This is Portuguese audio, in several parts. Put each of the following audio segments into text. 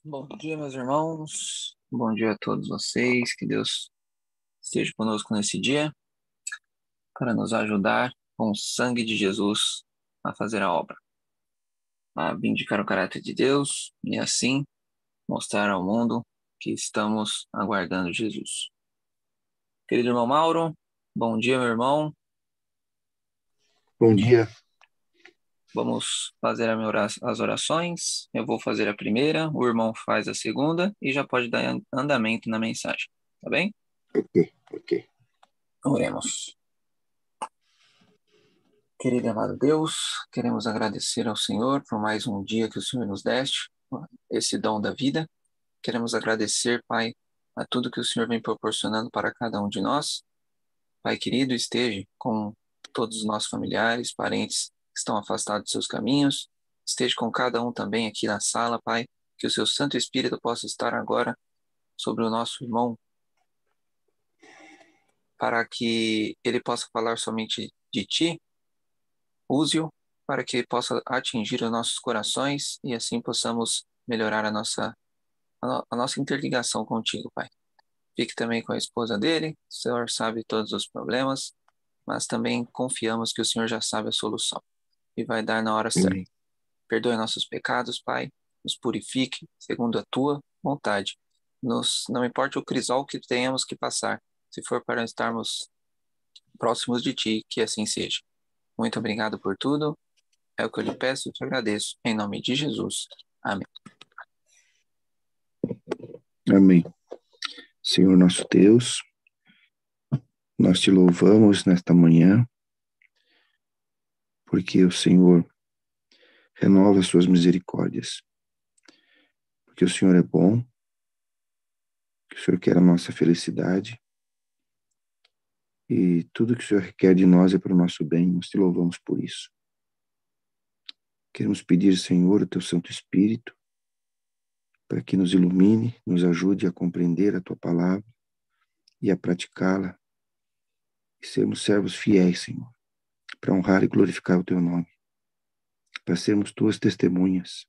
Bom dia, meus irmãos. Bom dia a todos vocês. Que Deus esteja conosco nesse dia para nos ajudar com o sangue de Jesus a fazer a obra, a vindicar o caráter de Deus e assim mostrar ao mundo que estamos aguardando Jesus. Querido irmão Mauro, bom dia, meu irmão. Bom dia. Vamos fazer as orações. Eu vou fazer a primeira, o irmão faz a segunda e já pode dar andamento na mensagem, tá bem? Ok. Oremos. Querido e amado Deus, queremos agradecer ao Senhor por mais um dia que o Senhor nos deste, esse dom da vida. Queremos agradecer, Pai, a tudo que o Senhor vem proporcionando para cada um de nós. Pai querido, esteja com todos os nossos familiares, parentes que estão afastados de seus caminhos. Esteja com cada um também aqui na sala, Pai, que o seu Santo Espírito possa estar agora sobre o nosso irmão, para que ele possa falar somente de Ti. Use-o para que possa atingir os nossos corações e assim possamos melhorar a nossa interligação contigo, Pai. Fique também com a esposa dele, o Senhor sabe todos os problemas, mas também confiamos que o Senhor já sabe a solução e vai dar na hora certa. Amém. Perdoe nossos pecados, Pai, nos purifique segundo a Tua vontade. Não importa o crisol que tenhamos que passar, se for para estarmos próximos de Ti, que assim seja. Muito obrigado por tudo. É o que eu lhe peço e te agradeço. Em nome de Jesus. Amém. Amém. Senhor nosso Deus, nós te louvamos nesta manhã, porque o Senhor renova as suas misericórdias, porque o Senhor é bom, que o Senhor quer a nossa felicidade, e tudo que o Senhor requer de nós é para o nosso bem, nós te louvamos por isso. Queremos pedir, Senhor, o teu Santo Espírito, para que nos ilumine, nos ajude a compreender a tua palavra e a praticá-la, e sermos servos fiéis, Senhor, para honrar e glorificar o teu nome, para sermos tuas testemunhas.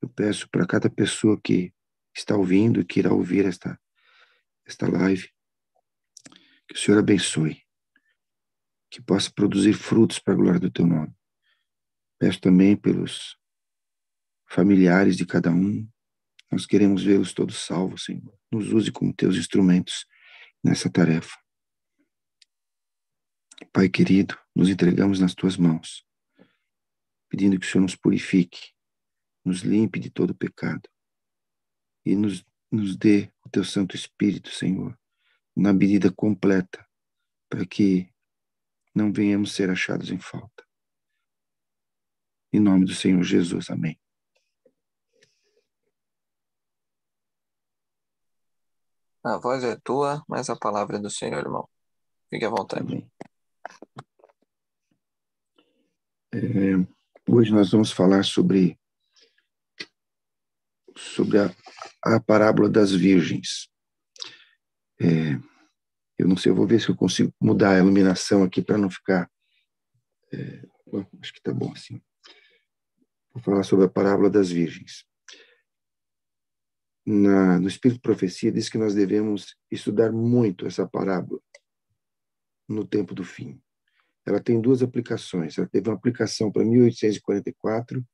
Eu peço para cada pessoa que está ouvindo e que irá ouvir esta live, que o Senhor abençoe, que possa produzir frutos para a glória do teu nome. Peço também pelos familiares de cada um. Nós queremos vê-los todos salvos, Senhor. Nos use como teus instrumentos nessa tarefa. Pai querido, nos entregamos nas tuas mãos, pedindo que o Senhor nos purifique, nos limpe de todo pecado e nos dê o teu Santo Espírito, Senhor, na medida completa, para que não venhamos ser achados em falta. Em nome do Senhor Jesus, amém. A voz é tua, mas a palavra é do Senhor, irmão. Fique à vontade. Amém. Hoje nós vamos falar sobre a parábola das virgens. Eu não sei, eu vou ver se eu consigo mudar a iluminação aqui para não ficar... Bom, acho que está bom assim. Vou falar sobre a parábola das virgens. No Espírito de Profecia diz que nós devemos estudar muito essa parábola no tempo do fim. Ela tem duas aplicações. Ela teve uma aplicação para 1844,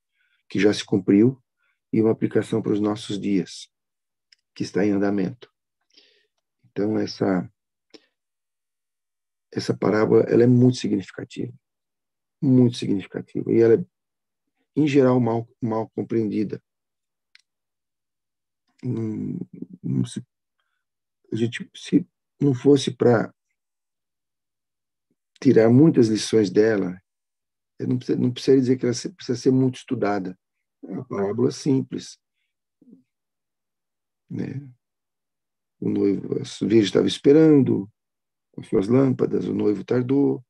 que já se cumpriu, e uma aplicação para os nossos dias, que está em andamento. Então, essa parábola ela é muito significativa. Muito significativa. E ela é, em geral, mal compreendida. A gente, se não fosse para tirar muitas lições dela, não precisa dizer que ela precisa ser muito estudada. É uma parábola simples, né? O noivo, as virgens estavam esperando com suas lâmpadas, o noivo tardou.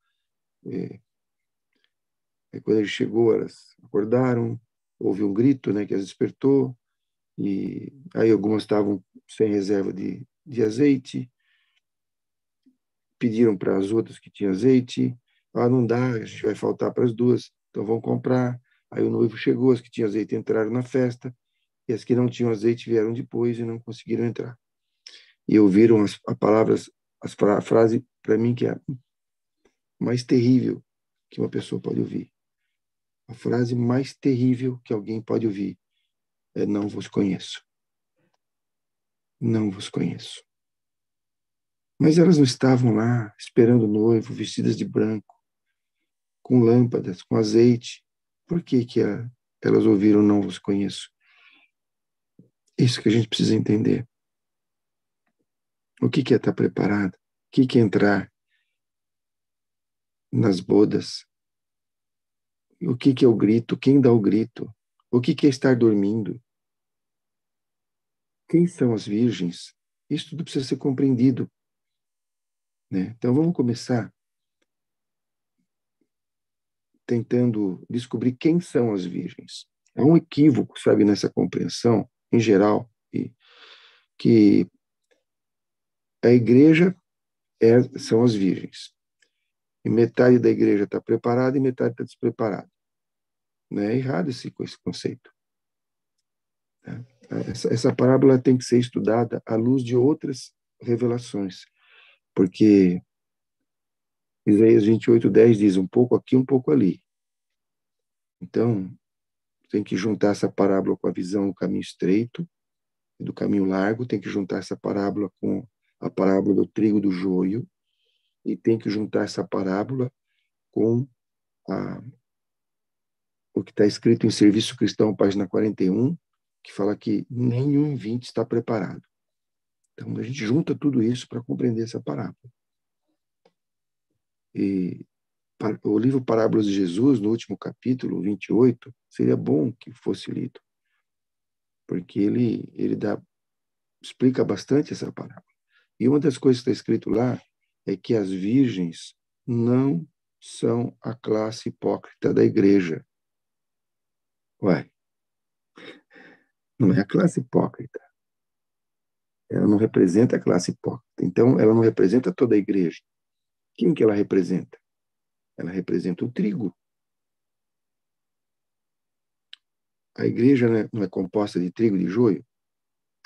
Aí quando ele chegou, elas acordaram, houve um grito, né, que as despertou, e aí algumas estavam sem reserva de azeite, pediram para as outras que tinham azeite, não dá, a gente vai faltar para as duas, então vão comprar. Aí o noivo chegou, as que tinham azeite entraram na festa, e as que não tinham azeite vieram depois e não conseguiram entrar. E ouviram as palavras, a frase, para mim, que é a mais terrível que uma pessoa pode ouvir. A frase mais terrível que alguém pode ouvir é: não vos conheço. Não vos conheço. Mas elas não estavam lá esperando o noivo, vestidas de branco, com lâmpadas, com azeite. Por que elas ouviram: não vos conheço? Isso que a gente precisa entender. O que é estar preparado? O que é entrar nas bodas? O que é o grito? Quem dá o grito? O que é estar dormindo? Quem são as virgens? Isso tudo precisa ser compreendido, né? Então vamos começar tentando descobrir quem são as virgens. Há um equívoco, sabe, nessa compreensão, em geral, que a igreja são as virgens. E metade da igreja está preparada e metade está despreparada. Não é errado esse conceito. Essa parábola tem que ser estudada à luz de outras revelações, porque Isaías 28:10 diz: um pouco aqui, um pouco ali. Então, tem que juntar essa parábola com a visão do caminho estreito e do caminho largo, tem que juntar essa parábola com a parábola do trigo e do joio, e tem que juntar essa parábola com o que está escrito em Serviço Cristão, página 41, que fala que nenhum 20 está preparado. Então, a gente junta tudo isso para compreender essa parábola. E o livro Parábolas de Jesus, no último capítulo, 28, seria bom que fosse lido, porque ele explica bastante essa parábola. E uma das coisas que está escrito lá é que as virgens não são a classe hipócrita da igreja. Ué, não é a classe hipócrita. Ela não representa a classe hipócrita. Então, ela não representa toda a igreja. Quem que ela representa? Ela representa o trigo. A igreja não é composta de trigo e de joio?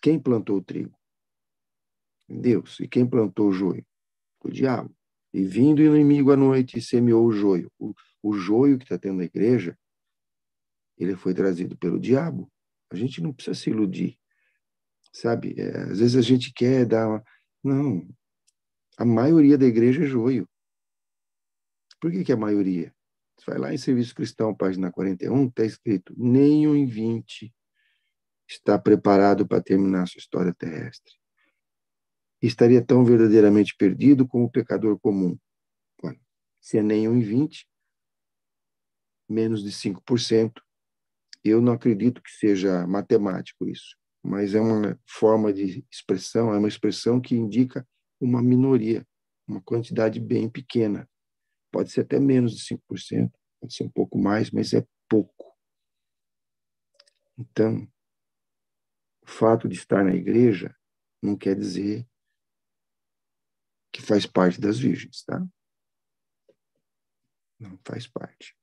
Quem plantou o trigo? Deus. E quem plantou o joio? O diabo. E vindo o inimigo à noite, semeou o joio. O joio que está tendo na igreja, ele foi trazido pelo diabo. A gente não precisa se iludir, sabe? Às vezes a gente quer dar uma... Não, a maioria da igreja é joio. Por que a maioria? Você vai lá em Serviço Cristão, página 41, está escrito: nem um em 20 está preparado para terminar a sua história terrestre. Estaria tão verdadeiramente perdido como o pecador comum. Olha, se é nem 1 em 20, menos de 5%, eu não acredito que seja matemático isso, mas é uma forma de expressão, é uma expressão que indica uma minoria, uma quantidade bem pequena. Pode ser até menos de 5%, pode ser um pouco mais, mas é pouco. Então, o fato de estar na igreja não quer dizer que faz parte das virgens, tá? Não faz parte.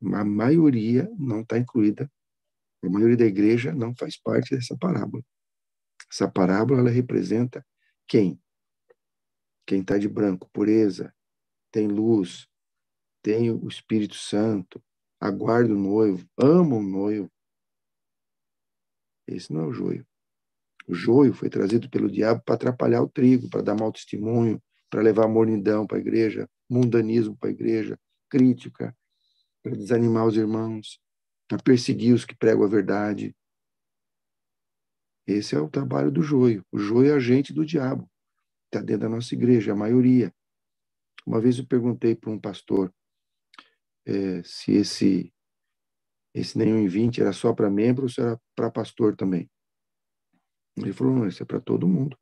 A maioria não está incluída, a maioria da igreja não faz parte dessa parábola. Essa parábola, ela representa quem? Quem está de branco, pureza, tem luz, tem o Espírito Santo, aguarda o noivo, ama o noivo. Esse não é o joio. O joio foi trazido pelo diabo para atrapalhar o trigo, para dar mau testemunho, para levar mornidão para a igreja, mundanismo para a igreja, crítica, para desanimar os irmãos, para perseguir os que pregam a verdade. Esse é o trabalho do joio. O joio é agente do diabo. Está dentro da nossa igreja, a maioria. Uma vez eu perguntei para um pastor se esse nenhum em 20 era só para membro ou se era para pastor também. Ele falou: não, isso é para todo mundo.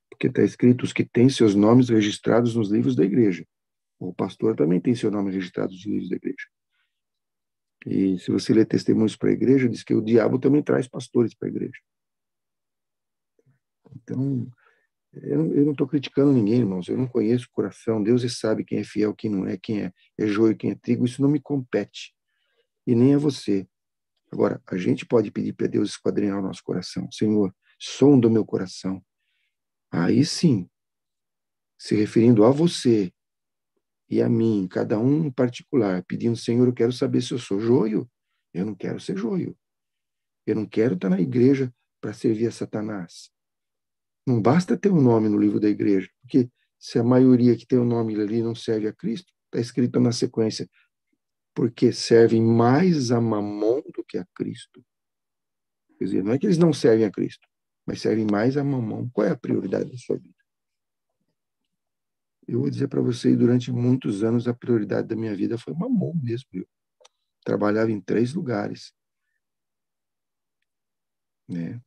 Porque está escrito os que têm seus nomes registrados nos livros da igreja. O pastor também tem seu nome registrado nos livros da igreja. E se você ler testemunhos para a igreja, diz que o diabo também traz pastores para a igreja. Então, eu não estou criticando ninguém, irmãos. Eu não conheço o coração. Deus sabe quem é fiel, quem não é, quem é joio, quem é trigo. Isso não me compete. E nem a você. Agora, a gente pode pedir para Deus esquadrinhar o nosso coração. Senhor, sonda o meu coração. Aí sim, se referindo a você e a mim, cada um em particular, pedindo, Senhor, eu quero saber se eu sou joio. Eu não quero ser joio. Eu não quero estar na igreja para servir a Satanás. Não basta ter um nome no livro da igreja, porque se a maioria que tem o nome ali não serve a Cristo, está escrito na sequência, porque servem mais a Mamon do que a Cristo. Quer dizer, não é que eles não servem a Cristo, mas servem mais a Mamon. Qual é a prioridade da sua vida? Eu vou dizer para vocês, durante muitos anos, a prioridade da minha vida foi Mamon mesmo. Eu trabalhava em 3 lugares, né?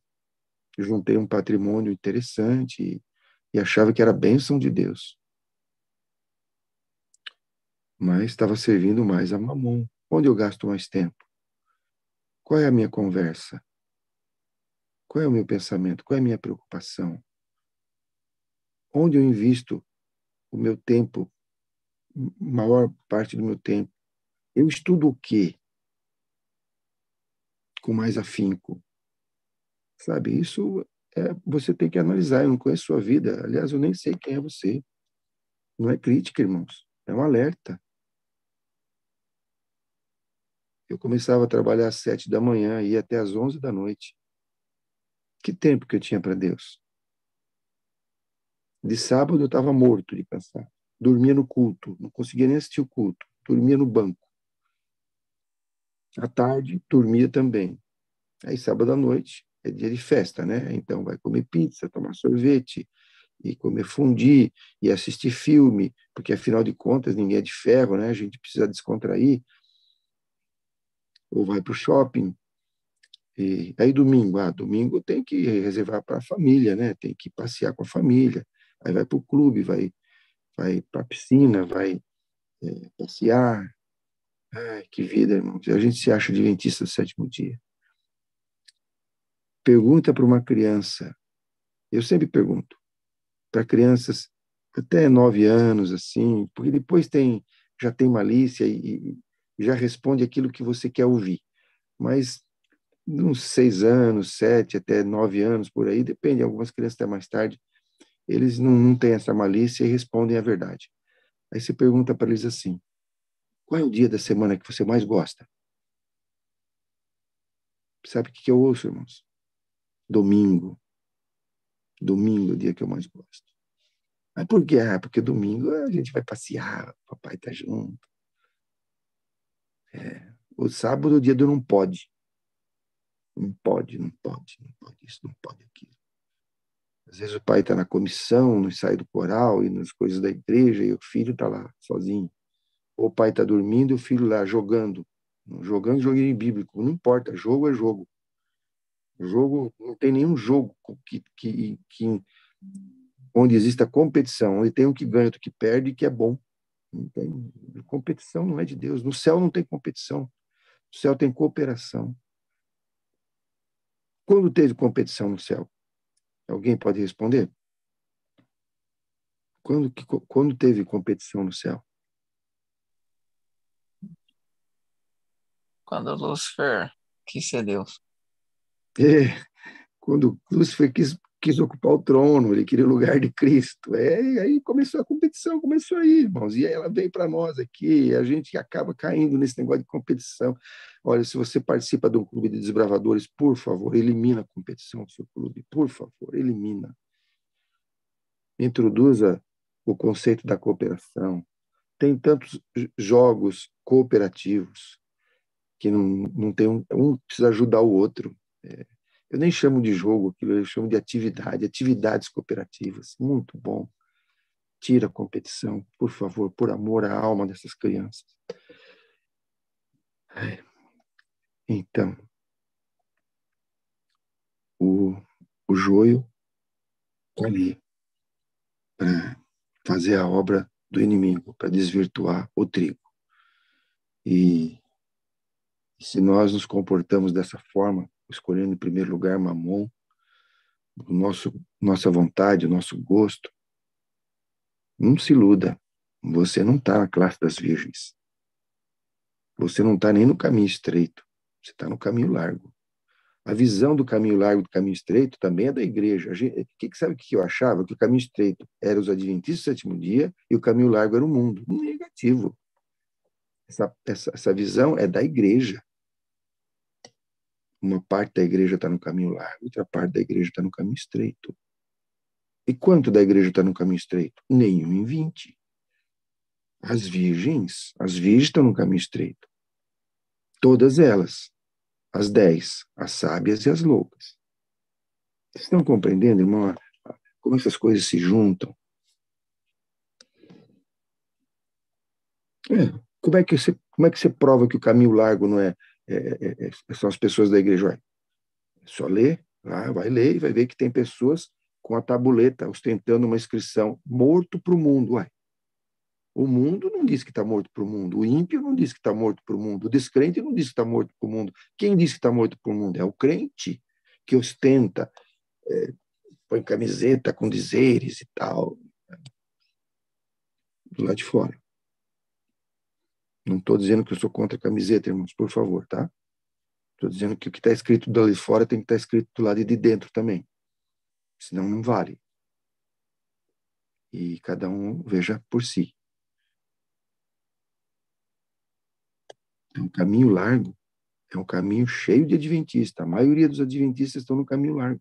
Eu juntei um patrimônio interessante e achava que era bênção de Deus. Mas estava servindo mais a Mamon. Onde eu gasto mais tempo? Qual é a minha conversa? Qual é o meu pensamento? Qual é a minha preocupação? Onde eu invisto o meu tempo, maior parte do meu tempo? Eu estudo o quê? Com mais afinco. Sabe, isso você tem que analisar. Eu não conheço sua vida. Aliás, eu nem sei quem é você. Não é crítica, irmãos. É um alerta. Eu começava a trabalhar às 7 da manhã e ia até às 11 da noite. Que tempo que eu tinha para Deus? De sábado eu estava morto de cansar. Dormia no culto. Não conseguia nem assistir o culto. Dormia no banco. À tarde, dormia também. Aí, sábado à noite, é dia de festa, né? Então, vai comer pizza, tomar sorvete, e comer fondue, e assistir filme, porque, afinal de contas, ninguém é de ferro, né? A gente precisa descontrair. Ou vai para o shopping. E aí, domingo tem que reservar para a família, né? Tem que passear com a família. Aí vai para o clube, vai para a piscina, vai passear. Ai, que vida, irmão. A gente se acha adventista do 7º dia. Pergunta para uma criança. Eu sempre pergunto para crianças até 9 anos, assim, porque depois já tem malícia e já responde aquilo que você quer ouvir. Mas uns 6 anos, 7 até 9 anos, por aí, depende, algumas crianças até mais tarde, eles não têm essa malícia e respondem a verdade. Aí você pergunta para eles assim, qual é o dia da semana que você mais gosta? Sabe o que eu ouço, irmãos? Domingo. Domingo é o dia que eu mais gosto. Mas por quê? Porque domingo a gente vai passear, o papai tá junto. O sábado é o dia do não pode. Não pode, não pode, não pode isso, não pode aquilo. Às vezes o pai está na comissão, no ensaio do coral e nas coisas da igreja, e o filho está lá sozinho. Ou o pai está dormindo e o filho lá jogando. Jogando joguinho bíblico. Não importa, jogo é jogo. Jogo, não tem nenhum jogo onde exista competição, onde tem um que ganha, outro que perde e que é bom. Não tem, competição não é de Deus. No céu não tem competição. No céu tem cooperação. Quando teve competição no céu? Alguém pode responder? Quando teve competição no céu? Quando Lúcifer quis ser Deus. É, quando Lúcifer quis ocupar o trono, ele queria o lugar de Cristo. E aí começou a competição, começou aí, irmãos. E aí ela veio para nós aqui, e a gente acaba caindo nesse negócio de competição. Olha, se você participa de um clube de desbravadores, por favor, elimina a competição do seu clube, por favor, elimina. Introduza o conceito da cooperação. Tem tantos jogos cooperativos que não tem um precisa ajudar o outro. Eu nem chamo de jogo aquilo, eu chamo de atividades cooperativas. Muito bom. Tira a competição, por favor, por amor à alma dessas crianças. Então, o joio está ali para fazer a obra do inimigo, para desvirtuar o trigo. E se nós nos comportamos dessa forma, escolhendo em primeiro lugar Mamon, nossa vontade, o nosso gosto, não se iluda. Você não está na classe das virgens. Você não está nem no caminho estreito. Você está no caminho largo. A visão do caminho largo, do caminho estreito, também é da igreja. Sabe o que eu achava? Que o caminho estreito era os adventistas do sétimo dia e o caminho largo era o mundo. Negativo. Essa visão é da igreja. Uma parte da igreja está no caminho largo, outra parte da igreja está no caminho estreito. E quanto da igreja está no caminho estreito? Nenhum em 20. As virgens estão no caminho estreito. Todas elas. As 10, as sábias e as loucas. Vocês estão compreendendo, irmão, como essas coisas se juntam? Como é que você prova que o caminho largo não são as pessoas da igreja? Ué, só ler, vai ler e vai ver que tem pessoas com a tabuleta ostentando uma inscrição morto para o mundo. Ué, o mundo não diz que está morto para o mundo, o ímpio não diz que está morto para o mundo, o descrente não diz que está morto para o mundo. Quem diz que está morto para o mundo? É o crente que ostenta, põe camiseta com dizeres e tal, do lado de fora. Não estou dizendo que eu sou contra a camiseta, irmãos, por favor, tá? Estou dizendo que o que está escrito do lado de fora tem que estar escrito do lado de dentro também. Senão não vale. E cada um veja por si. É um caminho largo, é um caminho cheio de adventistas. A maioria dos adventistas estão no caminho largo.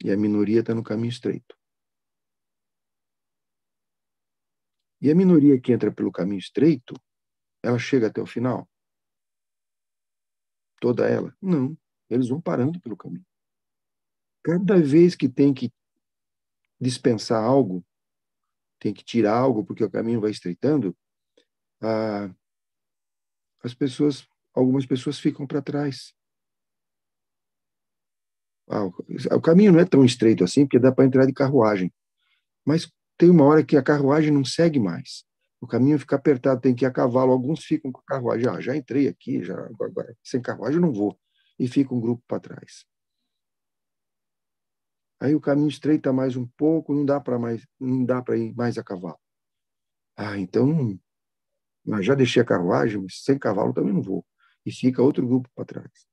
E a minoria está no caminho estreito. E a minoria que entra pelo caminho estreito, ela chega até o final? Toda ela? Não. Eles vão parando pelo caminho. Cada vez que tem que dispensar algo, tem que tirar algo porque o caminho vai estreitando, algumas pessoas ficam para trás. O caminho não é tão estreito assim, porque dá para entrar de carruagem. Mas tem uma hora que a carruagem não segue mais. O caminho fica apertado, tem que ir a cavalo. Alguns ficam com a carruagem. Já entrei aqui, agora sem carruagem eu não vou. E fica um grupo para trás. Aí o caminho estreita mais um pouco, não dá para ir mais a cavalo. Então já deixei a carruagem, mas sem cavalo também não vou. E fica outro grupo para trás.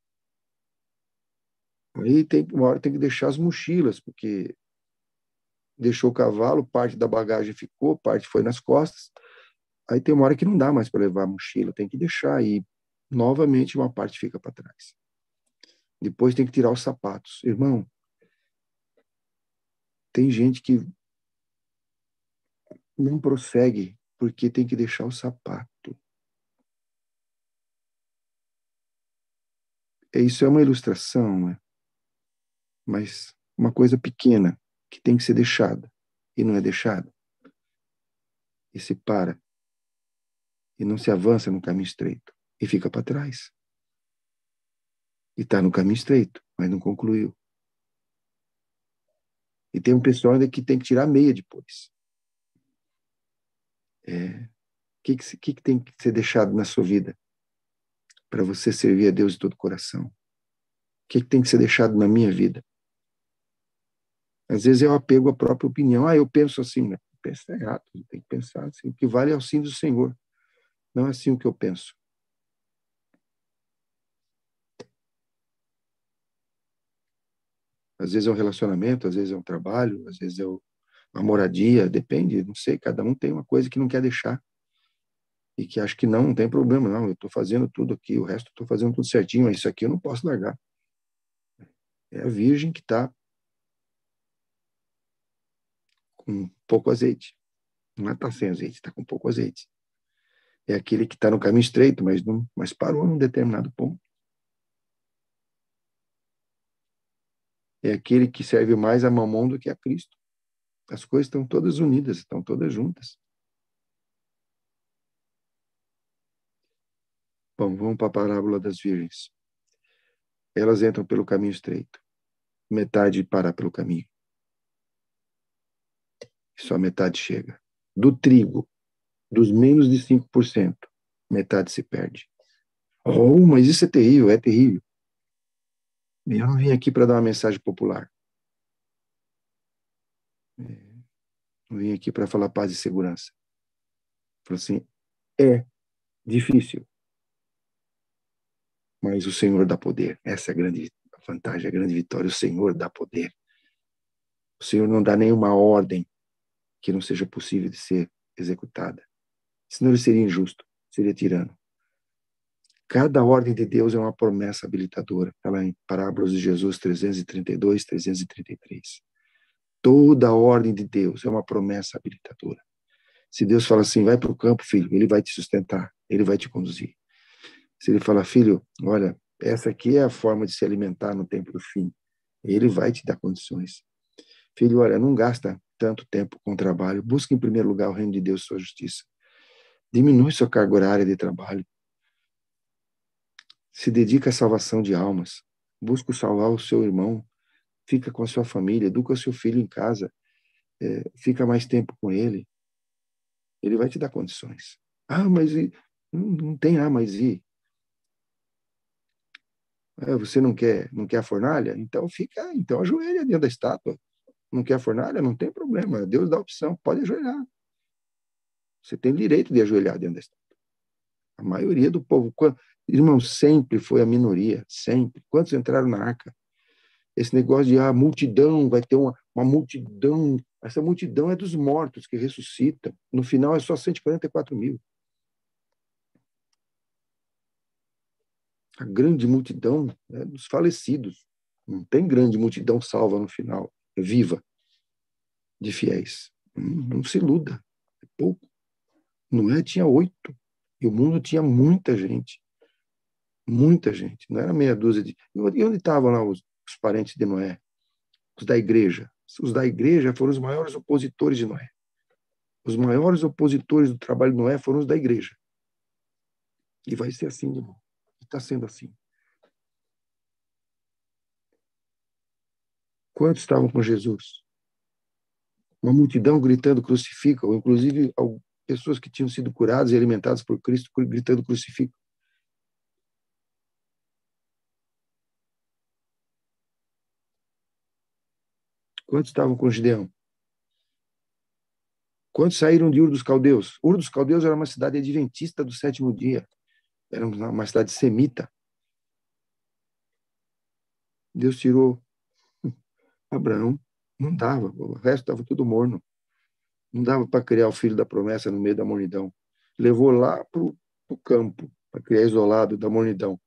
Aí uma hora tem que deixar as mochilas, porque deixou o cavalo, parte da bagagem ficou, parte foi nas costas. Aí tem uma hora que não dá mais para levar a mochila, tem que deixar e novamente uma parte fica para trás. Depois tem que tirar os sapatos. Irmão, tem gente que não prossegue porque tem que deixar o sapato. Isso é uma ilustração, né? Mas uma coisa pequena que tem que ser deixada e não é deixada. E se para e não se avança no caminho estreito e fica para trás. E está no caminho estreito, mas não concluiu. E tem um pessoal ainda que tem que tirar a meia depois. O que tem que ser deixado na sua vida para você servir a Deus de todo o coração? O que tem que ser deixado na minha vida? Às vezes eu apego à própria opinião. Eu penso assim, né? Pensa errado, tem que pensar assim. O que vale é o sim do Senhor. Não é assim o que eu penso. Às vezes é um relacionamento, às vezes é um trabalho, às vezes é uma moradia, depende, não sei, cada um tem uma coisa que não quer deixar e que acha que não tem problema, não, eu estou fazendo tudo aqui, o resto estou fazendo tudo certinho, mas isso aqui eu não posso largar. É a virgem que está com pouco azeite. Não está sem azeite, está com pouco azeite. É aquele que está no caminho estreito, mas parou num determinado ponto. É aquele que serve mais a Mamon do que a Cristo. As coisas estão todas unidas, estão todas juntas. Bom, vamos para a parábola das virgens. Elas entram pelo caminho estreito. Metade para pelo caminho. Só metade chega. Do trigo, dos menos de 5%, metade se perde. Oh, mas isso é terrível, é terrível. Eu não vim aqui para dar uma mensagem popular. Não vim aqui para falar paz e segurança. Falei assim, é difícil. Mas o Senhor dá poder. Essa é a grande vantagem, a grande vitória. O Senhor dá poder. O Senhor não dá nenhuma ordem que não seja possível de ser executada. Senão ele seria injusto, seria tirano. Cada ordem de Deus é uma promessa habilitadora. Está lá em Parábolas de Jesus 332, 333. Toda ordem de Deus é uma promessa habilitadora. Se Deus fala assim, vai para o campo, filho, ele vai te sustentar, ele vai te conduzir. Se ele fala, filho, olha, essa aqui é a forma de se alimentar no tempo do fim, ele vai te dar condições. Filho, olha, não gasta tanto tempo com o trabalho, busca em primeiro lugar o reino de Deus e sua justiça. Diminui sua carga horária de trabalho. Se dedica à salvação de almas. Busca salvar o seu irmão. Fica com a sua família. Educa o seu filho em casa. Fica mais tempo com ele. Ele vai te dar condições. Ah, mas não tem mas e? Você não quer a fornalha? Então ajoelha dentro da estátua. Não quer a fornalha? Não tem problema. Deus dá opção. Pode ajoelhar. Você tem direito de ajoelhar dentro da estátua. A maioria do povo, irmão, sempre foi a minoria, sempre. Quantos entraram na arca? Esse negócio de multidão, vai ter uma multidão. Essa multidão é dos mortos que ressuscitam. No final é só 144 mil. A grande multidão é dos falecidos. Não tem grande multidão salva no final, é viva, de fiéis. Não se iluda, é pouco. Noé tinha 8, e o mundo tinha muita gente. Muita gente, não era meia dúzia de... E onde estavam lá os parentes de Noé? Os da igreja. Os da igreja foram os maiores opositores de Noé. Os maiores opositores do trabalho de Noé foram os da igreja. E vai ser assim, irmão. Está sendo assim. Quantos estavam com Jesus? Uma multidão gritando crucificam, inclusive pessoas que tinham sido curadas e alimentadas por Cristo gritando crucificam. Quantos estavam com Gideão? Quantos saíram de Ur dos Caldeus? Ur dos Caldeus era uma cidade adventista do 7º dia. Era uma cidade semita. Deus tirou Abraão. Não dava. O resto estava tudo morno. Não dava para criar o filho da promessa no meio da mornidão. Levou lá para o campo, para criar isolado da mornidão.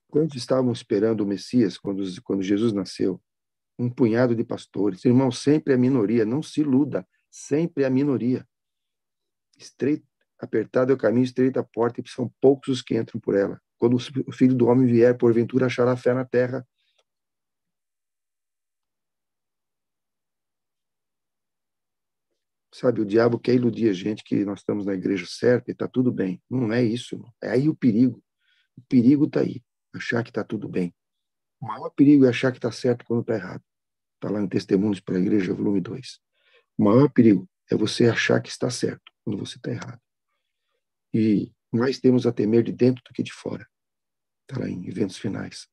Quantos estavam esperando o Messias quando Jesus nasceu? Um punhado de pastores. Irmão, sempre é a minoria. Não se iluda. Sempre é a minoria. Apertado é o caminho, estreita a porta, e são poucos os que entram por ela. Quando o Filho do Homem vier, porventura achará fé na terra. Sabe, o diabo quer iludir a gente que nós estamos na igreja certa e está tudo bem. Não é isso, irmão. É aí o perigo. O perigo está aí. Achar que está tudo bem. O maior perigo é achar que está certo quando está errado. Está lá em Testemunhos para a Igreja, volume 2. O maior perigo é você achar que está certo quando você está errado. E mais temos a temer de dentro do que de fora. Está lá em Eventos Finais.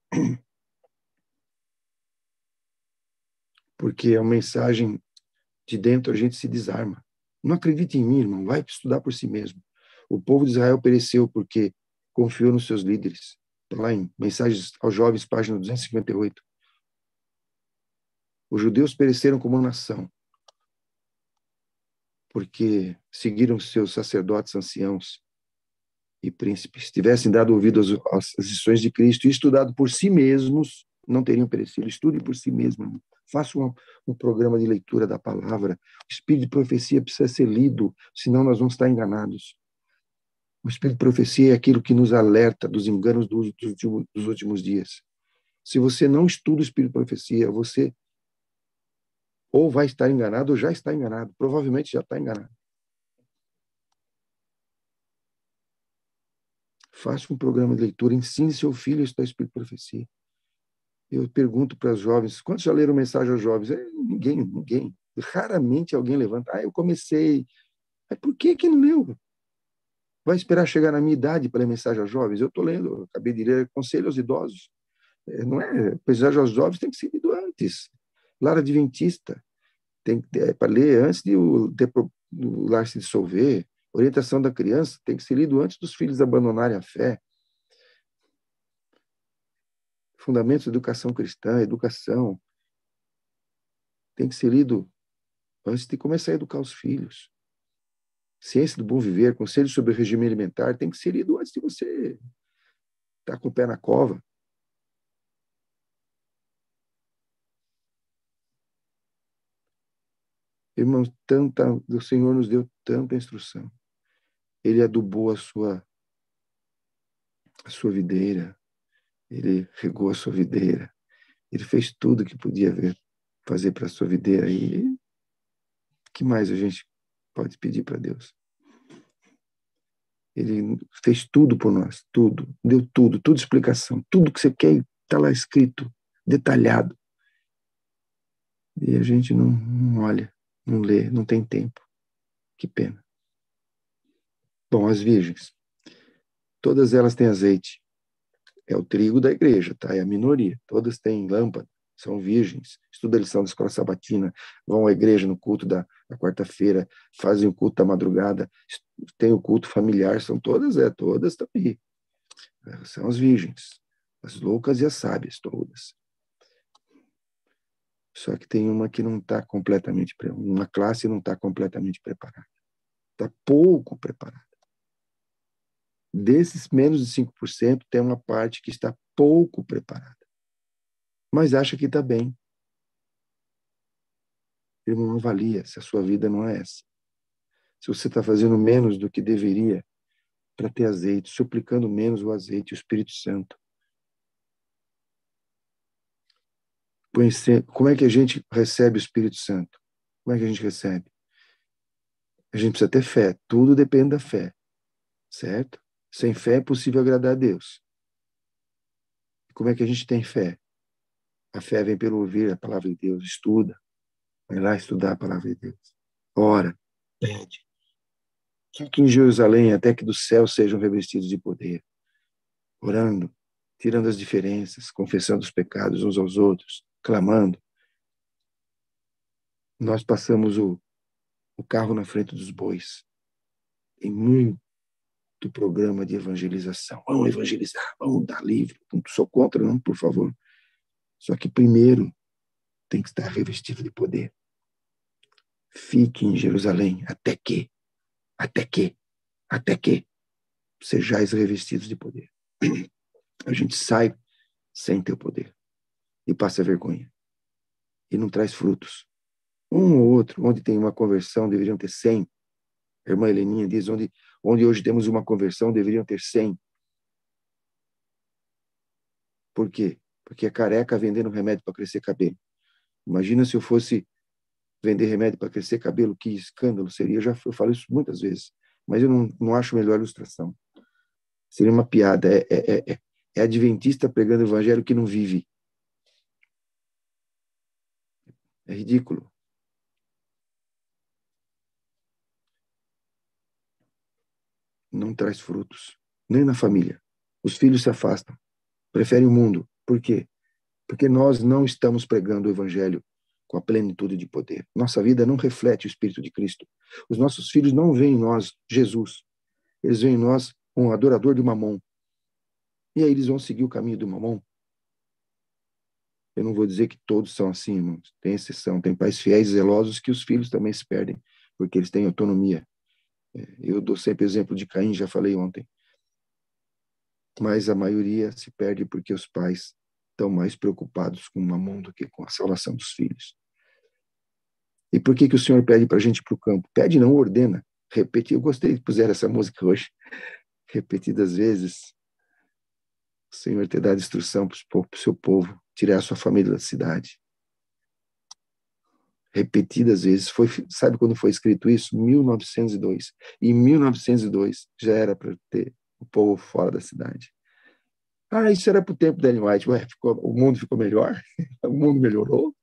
Porque a mensagem de dentro a gente se desarma. Não acredite em mim, irmão. Vai estudar por si mesmo. O povo de Israel pereceu porque confiou nos seus líderes. Está lá em Mensagens aos Jovens, página 258. Os judeus pereceram como nação porque seguiram seus sacerdotes anciãos e príncipes. Se tivessem dado ouvido às lições de Cristo e estudado por si mesmos, não teriam perecido. Estude por si mesmo. Faça um programa de leitura da palavra. O espírito de profecia precisa ser lido, senão nós vamos estar enganados. O espírito de profecia é aquilo que nos alerta dos enganos dos últimos dias. Se você não estuda o espírito de profecia, você ou vai estar enganado ou já está enganado. Provavelmente já está enganado. Faça um programa de leitura, ensine seu filho a estudar o espírito de profecia. Eu pergunto para os jovens, quantos já leram mensagem aos jovens? Ninguém. Raramente alguém levanta. Eu comecei. Mas por que não leu? Vai esperar chegar na minha idade para ler mensagem aos jovens? Eu estou lendo, eu acabei de ler Conselho aos Idosos. Não é? Mensagem aos jovens tem que ser lido antes. Lar Adventista. Tem para ler antes de o lar se dissolver, orientação da criança tem que ser lido antes dos filhos abandonarem a fé. Fundamentos da educação cristã, educação, tem que ser lido antes de começar a educar os filhos. Ciência do bom viver, conselhos sobre o regime alimentar, tem que ser lido antes de você estar com o pé na cova. Irmãos, o Senhor nos deu tanta instrução. Ele adubou a sua videira, ele regou a sua videira, ele fez tudo que podia fazer para a sua videira. E o que mais a gente pode pedir para Deus? Ele fez tudo por nós, tudo, deu tudo explicação, tudo que você quer está lá escrito, detalhado. E a gente não olha, não lê, não tem tempo. Que pena. Bom, as virgens, todas elas têm azeite. É o trigo da igreja, tá? É a minoria. Todas têm lâmpada, são virgens, estudam a lição da escola sabatina, vão à igreja no culto da quarta-feira, fazem o culto da madrugada, tem o culto familiar, são todas estão aí. São as virgens, as loucas e as sábias, todas. Só que tem uma que não está completamente, uma classe não está completamente preparada. Está pouco preparada. Desses menos de 5%, tem uma parte que está pouco preparada. Mas acha que está bem. Ele não avalia se a sua vida não é essa. Se você está fazendo menos do que deveria para ter azeite, suplicando menos o azeite, o Espírito Santo. Como é que a gente recebe o Espírito Santo? Como é que a gente recebe? A gente precisa ter fé. Tudo depende da fé. Certo? Sem fé é possível agradar a Deus. Como é que a gente tem fé? A fé vem pelo ouvir a palavra de Deus. Estuda. Vai lá estudar a palavra de Deus. Ora. Pede. Que em Jerusalém, até que dos céus sejam revestidos de poder. Orando, tirando as diferenças, confessando os pecados uns aos outros, clamando. Nós passamos o carro na frente dos bois. Tem muito programa de evangelização. Vamos evangelizar, vamos dar livro. Não sou contra, não, por favor. Só que primeiro tem que estar revestido de poder. Fique em Jerusalém até que sejais revestidos de poder. A gente sai sem ter o poder e passa vergonha. E não traz frutos. Um ou outro, onde tem uma conversão, deveriam ter 100. A irmã Heleninha diz, onde hoje temos uma conversão, deveriam ter 100. Por quê? Porque é careca vendendo remédio para crescer cabelo. Imagina se eu fosse vender remédio para crescer cabelo, que escândalo seria. Eu falo isso muitas vezes, mas eu não acho melhor ilustração. Seria uma piada. É adventista pregando o evangelho que não vive. É ridículo. Não traz frutos, nem na família. Os filhos se afastam, preferem o mundo. Por quê? Porque nós não estamos pregando o evangelho com a plenitude de poder. Nossa vida não reflete o Espírito de Cristo. Os nossos filhos não veem em nós Jesus. Eles veem em nós um adorador de Mamon. E aí eles vão seguir o caminho do Mamon. Eu não vou dizer que todos são assim, irmãos. Tem exceção. Tem pais fiéis e zelosos que os filhos também se perdem, porque eles têm autonomia. Eu dou sempre exemplo de Caim, já falei ontem. Mas a maioria se perde porque os pais estão mais preocupados com o Mamon do que com a salvação dos filhos. E por que o Senhor pede para a gente ir para o campo? Pede, não ordena. Repetir. Eu gostei de puser essa música hoje. Repetidas vezes, o Senhor ter dado instrução para o seu povo, tirar a sua família da cidade. Repetidas vezes. Sabe quando foi escrito isso? 1902. Em 1902 já era para ter o povo fora da cidade. Isso era para o tempo da Ellen White. O mundo ficou melhor? O mundo melhorou?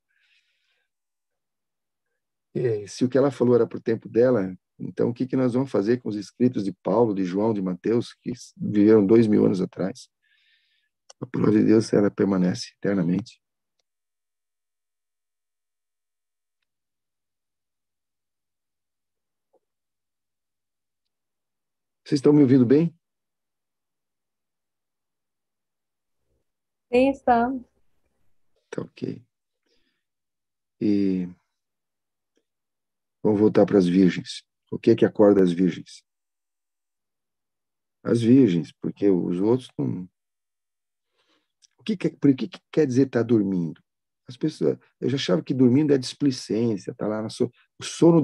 Se o que ela falou era para o tempo dela, então o que nós vamos fazer com os escritos de Paulo, de João, de Mateus, que viveram 2000 anos atrás? A palavra de Deus, ela permanece eternamente. Vocês estão me ouvindo bem? Sim, estamos. Tá ok. E vamos voltar para as virgens. O que é que acorda as virgens? As virgens, porque os outros não. Por que quer dizer estar dormindo? As pessoas, eu já achava que dormindo é displicência, tá lá o sono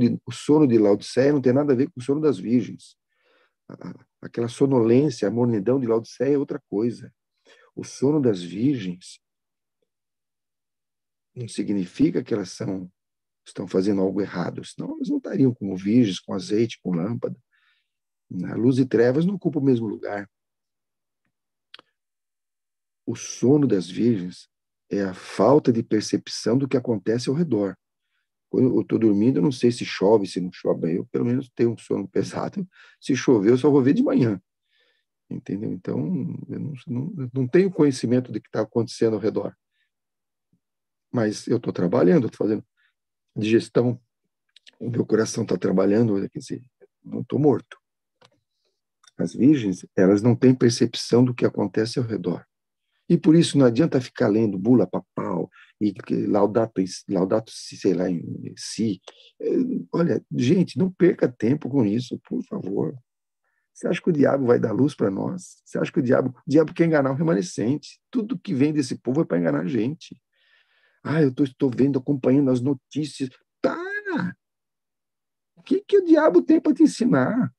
de Laodiceia não tem nada a ver com o sono das virgens. Aquela sonolência, a mornidão de Laodiceia é outra coisa. O sono das virgens não significa que elas estão fazendo algo errado, senão elas não estariam como virgens, com azeite, com lâmpada. A luz e trevas não ocupam o mesmo lugar. O sono das virgens é a falta de percepção do que acontece ao redor. Quando eu estou dormindo, eu não sei se chove, se não chove. Eu, pelo menos, tenho um sono pesado. Se chover, eu só vou ver de manhã. Entendeu? Então, eu não tenho conhecimento do que está acontecendo ao redor. Mas eu estou trabalhando, estou fazendo digestão. O meu coração está trabalhando, quer dizer, não estou morto. As virgens, elas não têm percepção do que acontece ao redor. E por isso não adianta ficar lendo bula papal e laudato si, sei lá, em si. Olha, gente, não perca tempo com isso, por favor. Você acha que o diabo vai dar luz para nós? Você acha que o diabo quer enganar o remanescente? Tudo que vem desse povo é para enganar a gente. Ah, eu estou vendo, acompanhando as notícias. Para! O que o diabo tem para te ensinar?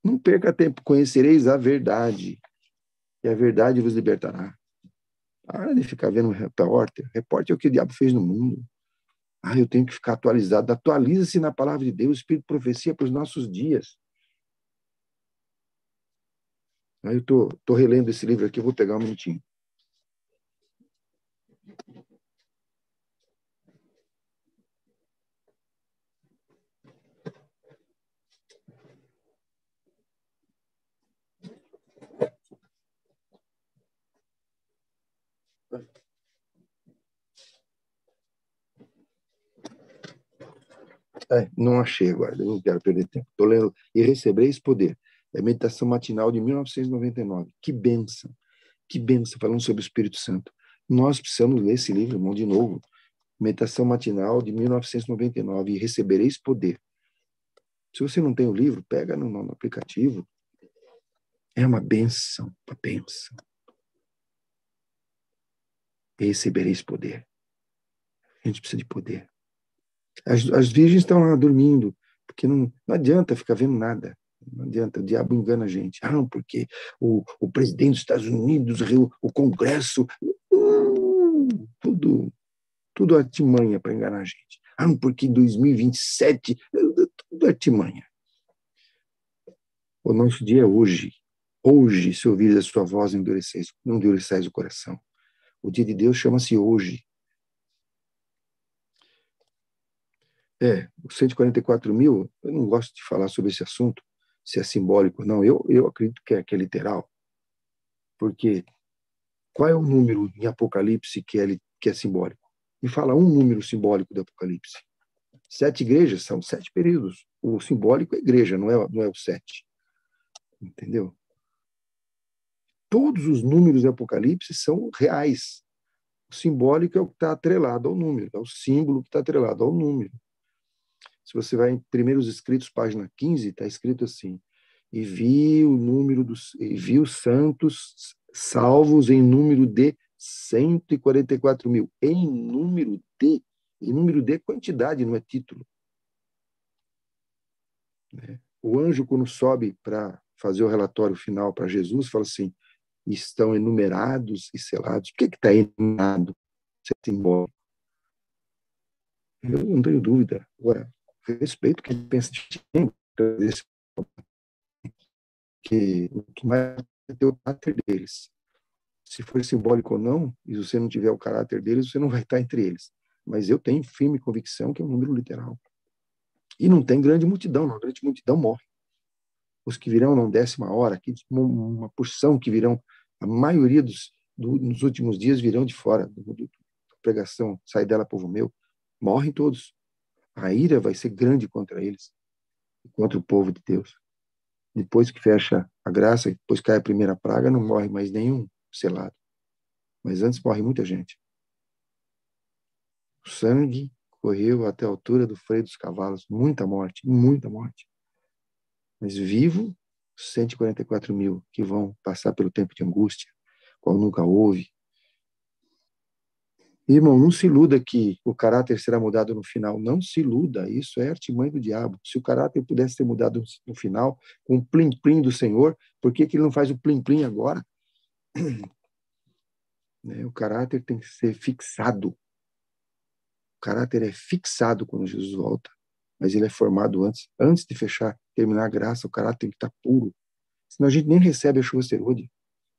Não perca tempo, conhecereis a verdade, e a verdade vos libertará. Para de ficar vendo um repórter. Repórter é o que o diabo fez no mundo. Ah, eu tenho que ficar atualizado. Atualiza-se na palavra de Deus, Espírito de profecia para os nossos dias. Aí eu tô relendo esse livro aqui, eu vou pegar um minutinho. Não achei agora, eu não quero perder tempo. Estou lendo E Recebereis Poder. É a meditação matinal de 1999. Que bênção, falando sobre o Espírito Santo. Nós precisamos ler esse livro, irmão, de novo. Meditação matinal de 1999. E Recebereis Poder. Se você não tem o livro, pega no aplicativo. É uma bênção, uma bênção. E recebereis poder. A gente precisa de poder. As virgens estão lá dormindo, porque não adianta ficar vendo nada. Não adianta, o diabo engana a gente. Ah, porque o presidente dos Estados Unidos, o Congresso, tudo artimanha para enganar a gente. Ah, porque em 2027, tudo artimanha. O nosso dia é hoje. Hoje, se ouvires a sua voz, não endureçais o coração. O dia de Deus chama-se hoje. Os 144 mil, eu não gosto de falar sobre esse assunto, se é simbólico ou não. Eu acredito que é literal. Porque qual é o número em Apocalipse que é simbólico? Me fala um número simbólico do Apocalipse. 7 igrejas são 7 períodos. O simbólico é igreja, não é o 7. Entendeu? Todos os números do Apocalipse são reais. O simbólico é o que está atrelado ao número, é o símbolo que está atrelado ao número. Se você vai em Primeiros Escritos, página 15, está escrito assim: e vi os santos salvos em número de 144 mil. Em número de quantidade, não é título. O anjo, quando sobe para fazer o relatório final para Jesus, fala assim: estão enumerados e selados. Por que está enumerado? Isso é simbólico. Eu não tenho dúvida. Agora, respeito quem pensa de que o que mais é ter o caráter deles. Se for simbólico ou não, e você não tiver o caráter deles, você não vai estar entre eles. Mas eu tenho firme convicção que é um número literal. E não tem grande multidão, não. A grande multidão morre. Os que virão não 10ª hora, uma porção que virão, a maioria nos últimos dias virão de fora da pregação, sai dela, povo meu, morrem todos. A ira vai ser grande contra eles, contra o povo de Deus. Depois que fecha a graça, depois cai a primeira praga, não morre mais nenhum selado. Mas antes morre muita gente. O sangue correu até a altura do freio dos cavalos. Muita morte, muita morte. Mas vivo, 144 mil que vão passar pelo tempo de angústia, qual nunca houve. Irmão, não se iluda que o caráter será mudado no final. Não se iluda, isso é artimanha do diabo. Se o caráter pudesse ser mudado no final, com o plim-plim do Senhor, por que ele não faz o plim-plim agora? O caráter tem que ser fixado. O caráter é fixado quando Jesus volta, mas ele é formado antes. Antes de terminar a graça, o caráter tem que estar puro. Senão a gente nem recebe a chuva serôdia.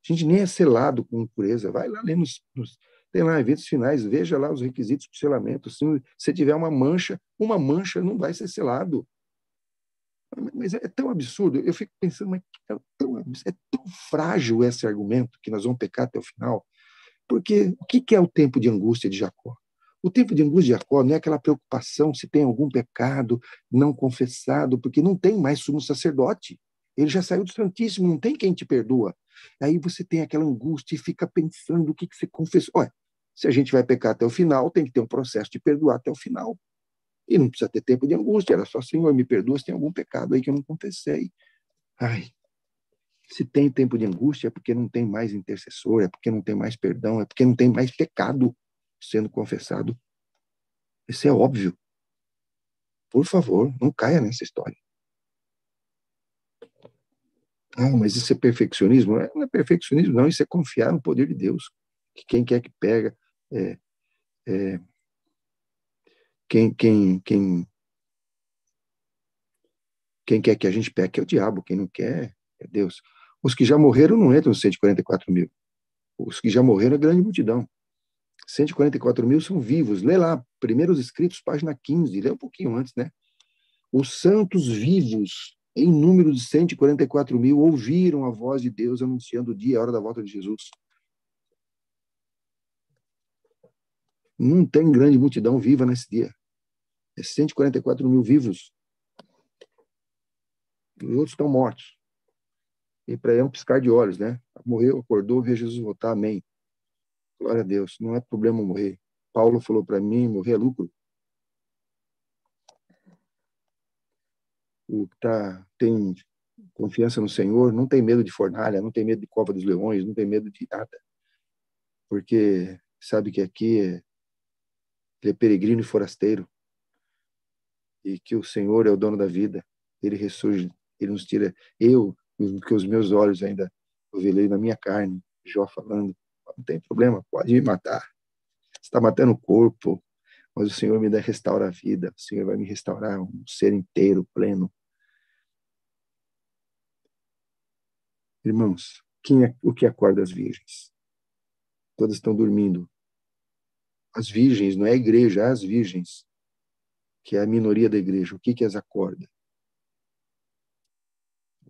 A gente nem é selado com impureza. Vai lá ler tem lá eventos finais, veja lá os requisitos para o selamento. Se você tiver uma mancha não vai ser selado. Mas é tão absurdo. Eu fico pensando, mas é tão frágil esse argumento que nós vamos pecar até o final. Porque o que é o tempo de angústia de Jacó? O tempo de angústia de Jacó não é aquela preocupação se tem algum pecado não confessado, porque não tem mais sumo sacerdote. Ele já saiu do Santíssimo, não tem quem te perdoa. Aí você tem aquela angústia e fica pensando o que você confessou. Olha, se a gente vai pecar até o final, tem que ter um processo de perdoar até o final. E não precisa ter tempo de angústia, era só, Senhor, me perdoa se tem algum pecado aí que eu não confessei. Ai, se tem tempo de angústia é porque não tem mais intercessor, é porque não tem mais perdão, é porque não tem mais pecado sendo confessado. Isso é óbvio. Por favor, não caia nessa história. Ah, mas isso é perfeccionismo? Não é perfeccionismo, não. Isso é confiar no poder de Deus. Que quem quer que pega, quem quer que a gente pegue é o diabo. Quem não quer é Deus. Os que já morreram não entram nos 144 mil. Os que já morreram é grande multidão. 144 mil são vivos. Lê lá, Primeiros Escritos, página 15. Lê um pouquinho antes, né? Os santos vivos, em número de 144 mil, ouviram a voz de Deus anunciando o dia e a hora da volta de Jesus. Não tem grande multidão viva nesse dia. É 144 mil vivos. Os outros estão mortos. E para é um piscar de olhos, né? Morreu, acordou, vê Jesus voltar, amém. Glória a Deus, não é problema morrer. Paulo falou para mim, morrer é lucro. O que tem confiança no Senhor não tem medo de fornalha, não tem medo de cova dos leões, não tem medo de nada. Porque sabe que aqui ele é peregrino e forasteiro. E que o Senhor é o dono da vida. Ele ressurge, ele nos tira. Que os meus olhos ainda eu velei na minha carne, Jó falando, não tem problema, pode me matar. Você está matando o corpo, mas o Senhor me restaura a vida, o Senhor vai me restaurar um ser inteiro, pleno. Irmãos, o que acorda as virgens? Todas estão dormindo. As virgens, não é a igreja, as virgens, que é a minoria da igreja. O que as acorda?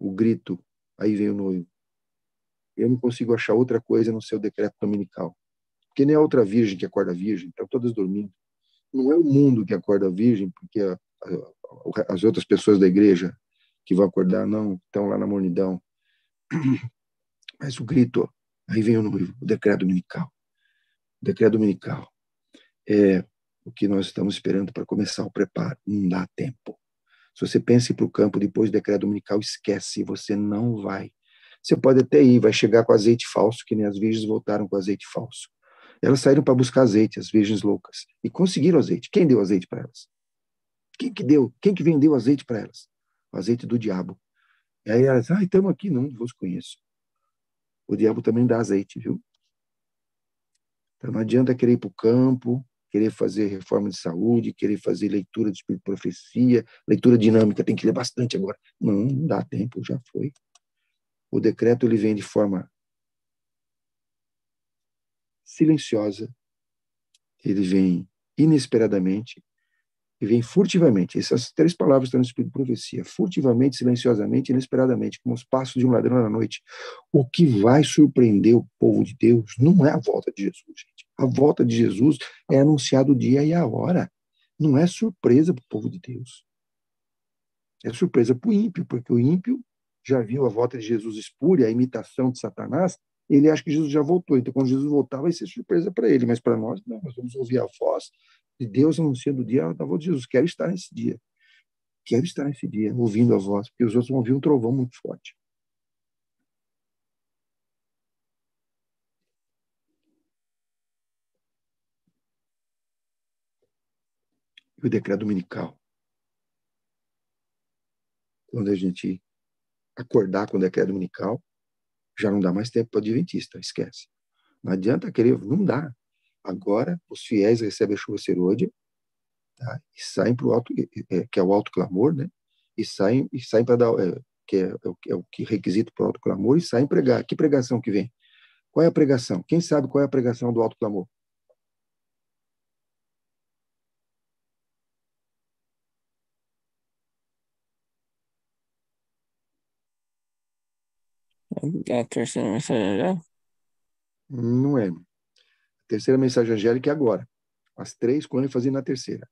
O grito, aí vem o noivo. Eu não consigo achar outra coisa no seu decreto dominical. Porque nem a outra virgem que acorda a virgem, estão todas dormindo. Não é o mundo que acorda a virgem, porque as outras pessoas da igreja que vão acordar, não, estão lá na mornidão. Mas o grito, aí vem o noivo, o decreto dominical. O decreto dominical é o que nós estamos esperando para começar o preparo. Não dá tempo. Se você pensa em ir para o campo depois do decreto dominical, esquece, você não vai. Você pode até ir, vai chegar com azeite falso, que nem as virgens voltaram com azeite falso. Elas saíram para buscar azeite, as virgens loucas, e conseguiram azeite. Quem deu azeite para elas? Quem que deu? Quem que vendeu azeite para elas? O azeite do diabo. E aí elas, estamos aqui, não vos conheço. O diabo também dá azeite, viu? Então não adianta querer ir para o campo, querer fazer reforma de saúde, querer fazer leitura de espírito de profecia, leitura dinâmica, tem que ler bastante agora. Não dá tempo, já foi. O decreto ele vem de forma silenciosa, ele vem inesperadamente e vem furtivamente. Essas três palavras estão no Espírito de Profecia. Furtivamente, silenciosamente, inesperadamente, como os passos de um ladrão na noite. O que vai surpreender o povo de Deus não é a volta de Jesus, gente. A volta de Jesus é anunciado o dia e a hora. Não é surpresa para o povo de Deus. É surpresa para o ímpio, porque o ímpio já viu a volta de Jesus espúria, a imitação de Satanás, ele acha que Jesus já voltou. Então, quando Jesus voltar, vai ser surpresa para ele. Mas para nós, não. Nós vamos ouvir a voz de Deus anunciando o dia da volta de Jesus. Quero estar nesse dia. Quero estar nesse dia, ouvindo a voz, porque os outros vão ouvir um trovão muito forte. E o decreto dominical. Quando a gente acordar com o decreto dominical, já não dá mais tempo para o adventista, esquece. Não adianta querer, não dá. Agora, os fiéis recebem a chuva serôdia, tá? E saem para o alto, que é o alto clamor, né? E saem para dar, é o que requisito para o alto clamor, e saem pregar. Que pregação que vem? Qual é a pregação? Quem sabe qual é a pregação do alto clamor? É a terceira mensagem já? Não é. A terceira mensagem angélica é agora. As três, com ênfase na terceira.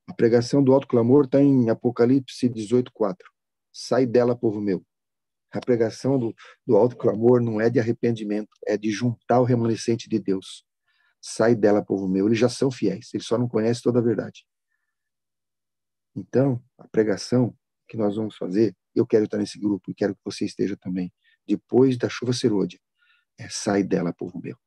A pregação do alto clamor está em Apocalipse 18:4. Sai dela, povo meu. A pregação do alto clamor não é de arrependimento, é de juntar o remanescente de Deus. Sai dela, povo meu. Eles já são fiéis, eles só não conhecem toda a verdade. Então, a pregação que nós vamos fazer, eu quero estar nesse grupo e quero que você esteja também. Depois da chuva serôdia, sai dela, povo meu.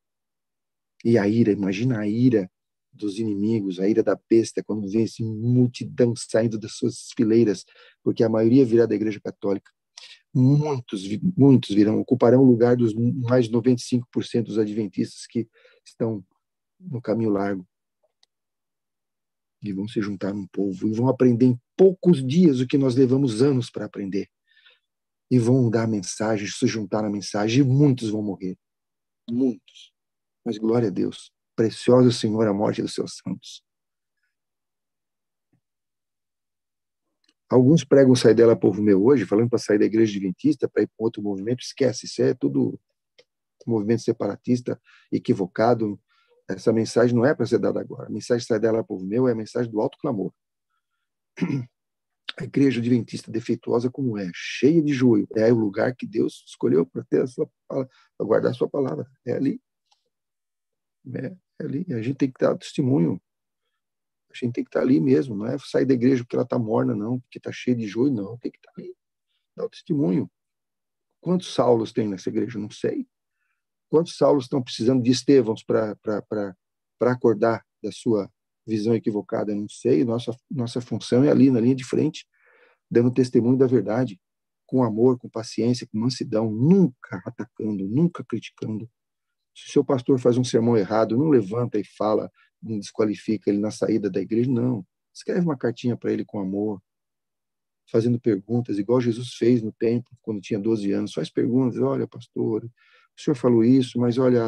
E a ira, imagina a ira dos inimigos, a ira da besta, quando vem essa multidão saindo das suas fileiras, porque a maioria virá da Igreja Católica. Muitos virão, ocuparão o lugar dos mais de 95% dos adventistas que estão no caminho largo. E vão se juntar num povo, e vão aprender em poucos dias o que nós levamos anos para aprender. E vão dar a mensagem, se juntar na mensagem, e muitos vão morrer. Muitos. Mas glória a Deus. Preciosa, Senhor, a morte dos seus santos. Alguns pregam sair dela, povo meu, hoje, falando para sair da igreja adventista, para ir para outro movimento. Esquece, isso é tudo movimento separatista equivocado. Essa mensagem não é para ser dada agora. A mensagem sai dela, povo meu, é a mensagem do alto clamor. A igreja adventista defeituosa como é, cheia de joio, é o lugar que Deus escolheu para ter para guardar a sua palavra. É ali. É ali. A gente tem que dar testemunho. A gente tem que estar ali mesmo. Não é sair da igreja porque ela está morna, não, porque está cheia de joio, não. Tem que estar ali. Dar o testemunho. Quantos Saulos tem nessa igreja? Não sei. Quantos Saulos estão precisando de Estevãos para acordar da sua visão equivocada? Não sei. Nossa função é ali, na linha de frente, dando testemunho da verdade, com amor, com paciência, com mansidão, nunca atacando, nunca criticando. Se o seu pastor faz um sermão errado, não levanta e fala, não desqualifica ele na saída da igreja, não. Escreve uma cartinha para ele com amor, fazendo perguntas, igual Jesus fez no templo, quando tinha 12 anos. Faz perguntas, olha, pastor, o senhor falou isso, mas olha,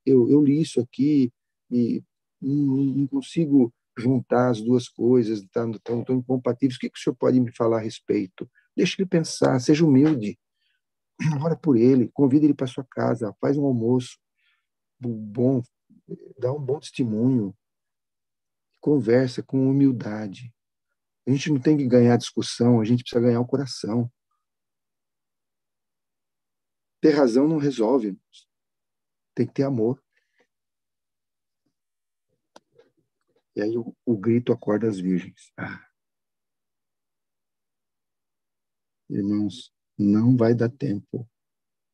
eu li isso aqui e não consigo juntar as duas coisas, estão tão incompatíveis. O que o senhor pode me falar a respeito? Deixe ele pensar, seja humilde, ora por ele, convida ele para sua casa, faz um almoço bom, dá um bom testemunho, conversa com humildade. A gente não tem que ganhar discussão, a gente precisa ganhar o coração. Ter razão não resolve, tem que ter amor. E aí o grito acorda as virgens. Irmãos, não vai dar tempo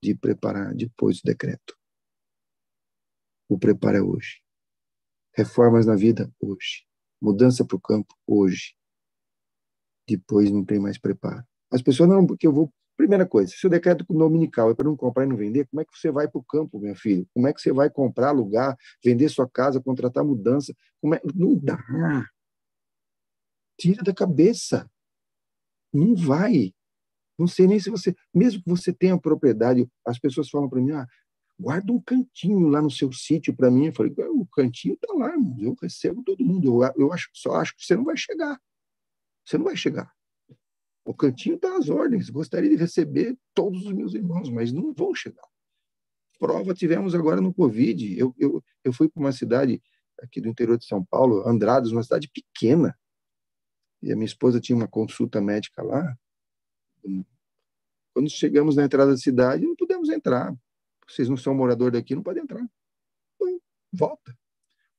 de preparar depois do decreto. O preparo é hoje. Reformas na vida, hoje. Mudança para o campo, hoje. Depois não tem mais preparo. As pessoas, não, porque eu vou... Primeira coisa, se o decreto dominical é para não comprar e não vender, como é que você vai para o campo, meu filho? Como é que você vai comprar, alugar, vender sua casa, contratar mudança? Não dá. Tira da cabeça. Não vai. Não sei nem se você... Mesmo que você tenha propriedade, as pessoas falam para mim, guarda um cantinho lá no seu sítio para mim. Eu falei, o cantinho está lá, irmão. Eu recebo todo mundo. Só acho que você não vai chegar. Você não vai chegar. O cantinho está às ordens. Gostaria de receber todos os meus irmãos, mas não vão chegar. Prova tivemos agora no Covid. Eu fui para uma cidade aqui do interior de São Paulo, Andradas, uma cidade pequena. E a minha esposa tinha uma consulta médica lá, Quando chegamos na entrada da cidade, não pudemos entrar. Vocês não são morador daqui, não podem entrar. Então, volta.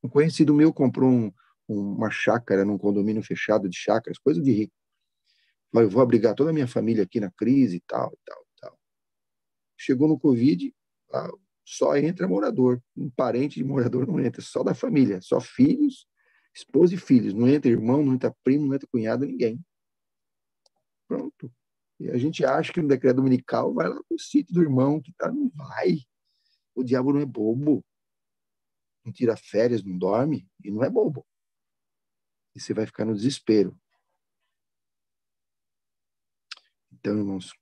Um conhecido meu comprou uma chácara num condomínio fechado de chácaras, coisa de rico. Falei, eu vou abrigar toda a minha família aqui na crise e tal, e tal, e tal. Chegou no Covid, só entra morador. Um parente de morador não entra, só da família, só filhos, esposa e filhos. Não entra irmão, não entra primo, não entra cunhado, ninguém. Pronto. E a gente acha que no decreto dominical vai lá pro sítio do irmão que tá, não vai. O diabo não é bobo. Não tira férias, não dorme e não é bobo. E você vai ficar no desespero. Então, irmãos,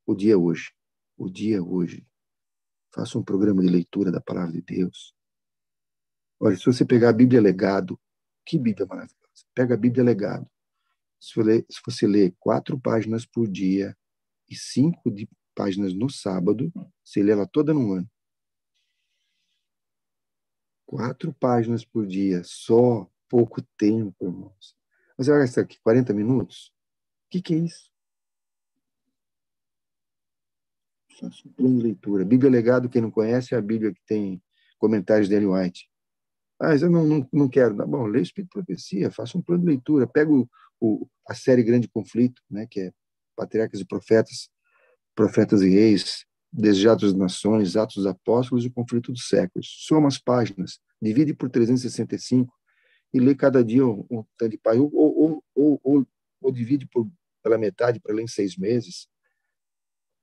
o dia é hoje. O dia é hoje. Faça um programa de leitura da palavra de Deus. Olha, se você pegar a Bíblia Legado, que Bíblia maravilhosa. Pega a Bíblia Legado. Se você ler 4 páginas por dia e 5 páginas no sábado, você lê ela toda num ano. 4 páginas por dia, só pouco tempo, irmãos. Você vai gastar aqui 40 minutos? O que é isso? Faça um plano de leitura. Bíblia Legado, quem não conhece, é a Bíblia que tem comentários de Ellen White. Mas eu não quero. Bom, leia o Espírito de Profecia, faça um plano de leitura. Pega a série Grande Conflito, né, que é Patriarcas e Profetas, Profetas e Reis, Desejados das Nações, Atos dos Apóstolos e o Conflito dos Séculos. Soma as páginas, divide por 365 e lê cada dia um tanto de páginas. Ou divide pela metade para ler em 6 meses.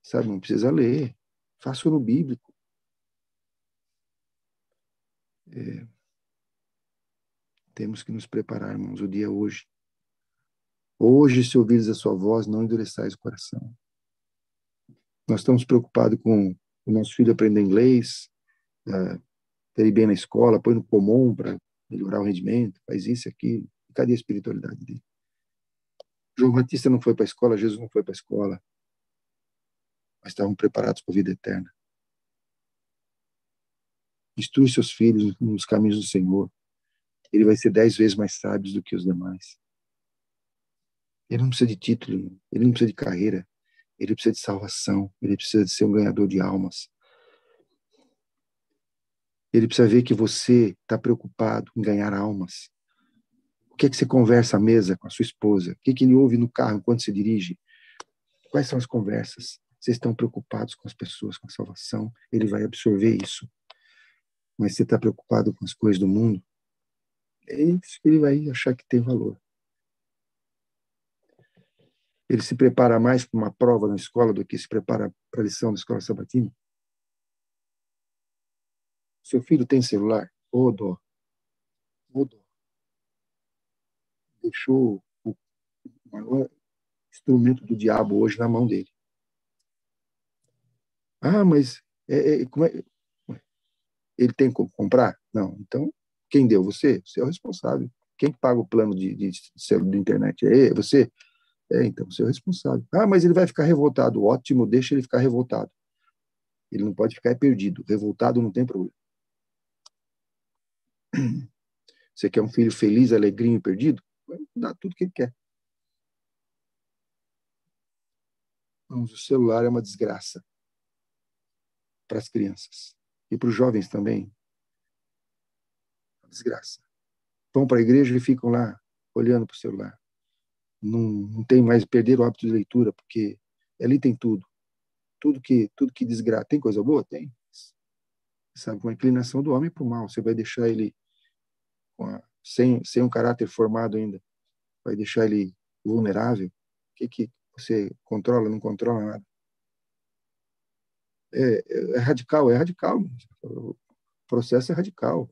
Sabe, não precisa ler. Faça no bíblico. Temos que nos preparar, irmãos. O dia é hoje. Hoje, se ouvires a sua voz, não endureçais o coração. Nós estamos preocupados com o nosso filho aprender inglês, ter ir bem na escola, põe no Pomon para melhorar o rendimento, faz isso e aquilo. Cadê a espiritualidade dele? João Batista não foi para a escola, Jesus não foi para a escola, mas estavam preparados para a vida eterna. Instrui seus filhos nos caminhos do Senhor. Ele vai ser 10 vezes mais sábio do que os demais. Ele não precisa de título, ele não precisa de carreira, ele precisa de salvação, ele precisa de ser um ganhador de almas. Ele precisa ver que você está preocupado em ganhar almas. O que é que você conversa à mesa com a sua esposa? O que é que ele ouve no carro enquanto se dirige? Quais são as conversas? Vocês estão preocupados com as pessoas, com a salvação? Ele vai absorver isso. Mas você está preocupado com as coisas do mundo? É isso que ele vai achar que tem valor. Ele se prepara mais para uma prova na escola do que se prepara para a lição da escola sabatina? Seu filho tem celular? Ô, dó. Ô, dó. Deixou o maior instrumento do diabo hoje na mão dele. Ah, mas como é? Ele tem como comprar? Não. Então, quem deu? Você? Você é o responsável. Quem paga o plano de internet? É você? Então, você é o responsável. Ah, mas ele vai ficar revoltado. Ótimo, deixa ele ficar revoltado. Ele não pode ficar perdido. Revoltado não tem problema. Você quer um filho feliz, alegrinho e perdido? Vai dar tudo que ele quer. Mas o celular é uma desgraça para as crianças. E para os jovens também. Uma desgraça. Vão para a igreja e ficam lá olhando para o celular. Não tem mais, perder o hábito de leitura, porque ali tem tudo. Tudo que desgraça. Tem coisa boa? Tem. Sabe, com a inclinação do homem para o mal. Você vai deixar ele sem um caráter formado ainda. Vai deixar ele vulnerável. O que você controla, não controla nada. É radical, é radical. O processo é radical.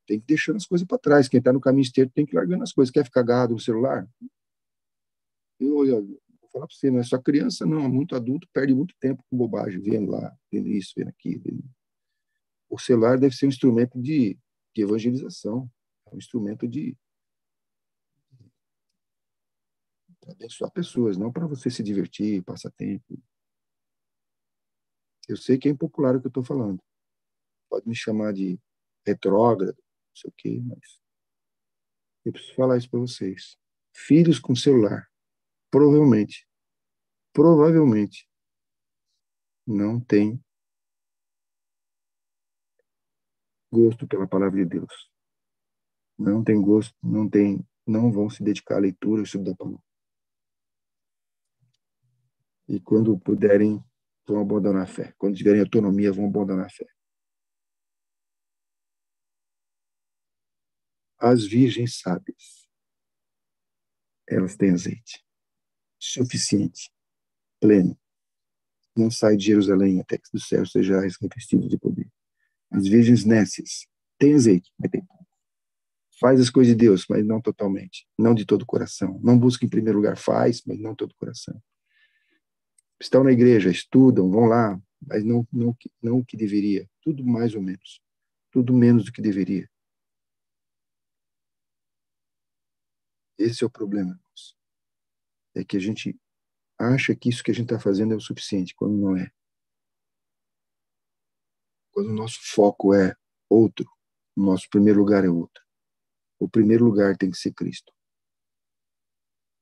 Tem que deixar as coisas para trás. Quem está no caminho estreito tem que ir largando as coisas. Quer ficar agarrado no celular? Olha, vou falar para você, não é só criança, não. Muito adulto perde muito tempo com bobagem, vendo lá, vendo isso, vendo aquilo. O celular deve ser um instrumento de evangelização, um instrumento de abençoar pessoas, não para você se divertir, passar tempo. Eu sei que é impopular o que eu estou falando. Pode me chamar de retrógrado, não sei o quê, mas eu preciso falar isso para vocês. Filhos com celular, provavelmente, não têm gosto pela palavra de Deus. Não tem gosto, não vão se dedicar à leitura e estudo da palavra. E quando puderem, vão abandonar a fé. Quando tiverem autonomia, vão abandonar a fé. As virgens sábias, elas têm azeite suficiente, pleno. Não sai de Jerusalém até que dos céus sejais revestidos de poder. As virgens nécias têm azeite, mas tem pouco. Faz as coisas de Deus, mas não totalmente. Não de todo o coração. Não busca em primeiro lugar, faz, mas não todo o coração. Estão na igreja, estudam, vão lá, mas não o que deveria. Tudo mais ou menos. Tudo menos do que deveria. Esse é o problema, irmãos. É que a gente acha que isso que a gente está fazendo é o suficiente, quando não é. Quando o nosso foco é outro, o nosso primeiro lugar é outro. O primeiro lugar tem que ser Cristo.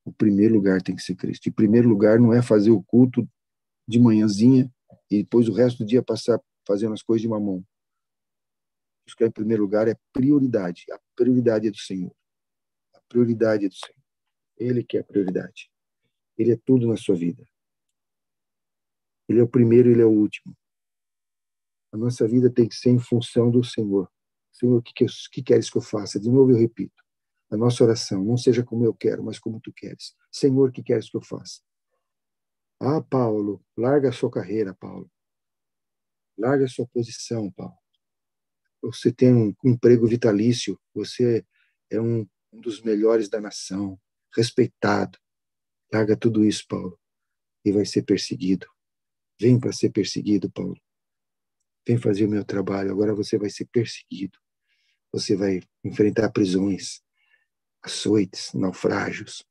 O primeiro lugar tem que ser Cristo. E primeiro lugar não é fazer o culto de manhãzinha e depois o resto do dia passar fazendo as coisas de mamão. Isso que é em primeiro lugar é prioridade. A prioridade é do Senhor. A prioridade é do Senhor. Ele que é a prioridade. Ele é tudo na sua vida. Ele é o primeiro, ele é o último. A nossa vida tem que ser em função do Senhor. Senhor, o que queres que eu faça? De novo eu repito. A nossa oração, não seja como eu quero, mas como tu queres. Senhor, o que queres que eu faça? Ah, Paulo, larga a sua carreira, Paulo. Larga a sua posição, Paulo. Você tem um emprego vitalício, você é um dos melhores da nação, respeitado. Larga tudo isso, Paulo, e vai ser perseguido. Vem para ser perseguido, Paulo. Vem fazer o meu trabalho, agora você vai ser perseguido. Você vai enfrentar prisões, açoites, naufrágios.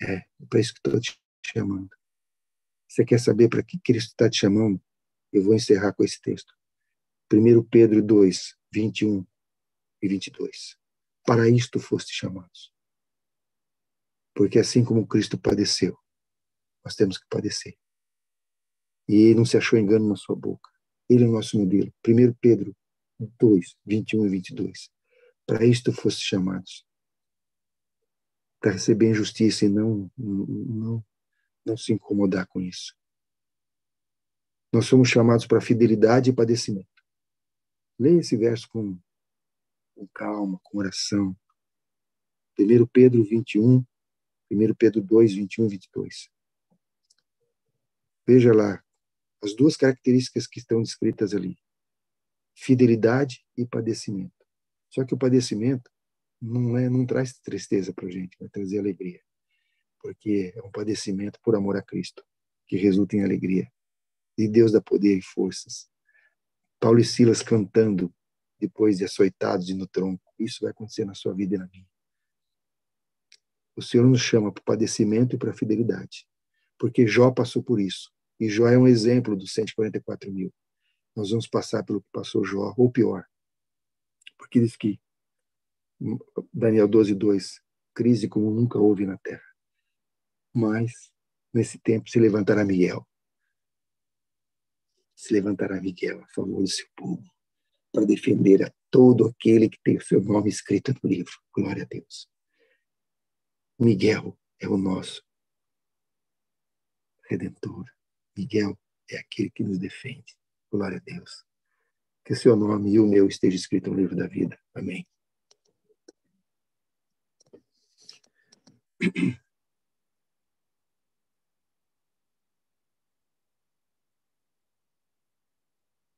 É para isso que estou te chamando. Você quer saber para que Cristo está te chamando? Eu vou encerrar com esse texto. 1 Pedro 2, 21 e 22. Para isto foste chamados. Porque assim como Cristo padeceu, nós temos que padecer. E não se achou engano na sua boca. Ele é o nosso modelo. 1 Pedro 2, 21 e 22. Para isto foste chamados. Para receber injustiça e não se incomodar com isso. Nós somos chamados para fidelidade e padecimento. Leia esse verso com calma, com oração. 1 Pedro 21, 1 Pedro 2, 21 e 22. Veja lá as duas características que estão descritas ali. Fidelidade e padecimento. Só que o padecimento não traz tristeza para a gente, vai trazer alegria. Porque é um padecimento por amor a Cristo, que resulta em alegria. E Deus dá poder e forças. Paulo e Silas cantando, depois de açoitados e no tronco. Isso vai acontecer na sua vida e na minha. O Senhor nos chama para o padecimento e para a fidelidade. Porque Jó passou por isso. E Jó é um exemplo dos 144 mil. Nós vamos passar pelo que passou Jó, ou pior. Porque diz que, Daniel 12, 2, crise como nunca houve na terra. Mas, nesse tempo, se levantará Miguel. Se levantará Miguel a favor do seu povo, para defender a todo aquele que tem o seu nome escrito no livro. Glória a Deus. Miguel é o nosso Redentor. Miguel é aquele que nos defende. Glória a Deus. Que o seu nome e o meu esteja escrito no livro da vida. Amém.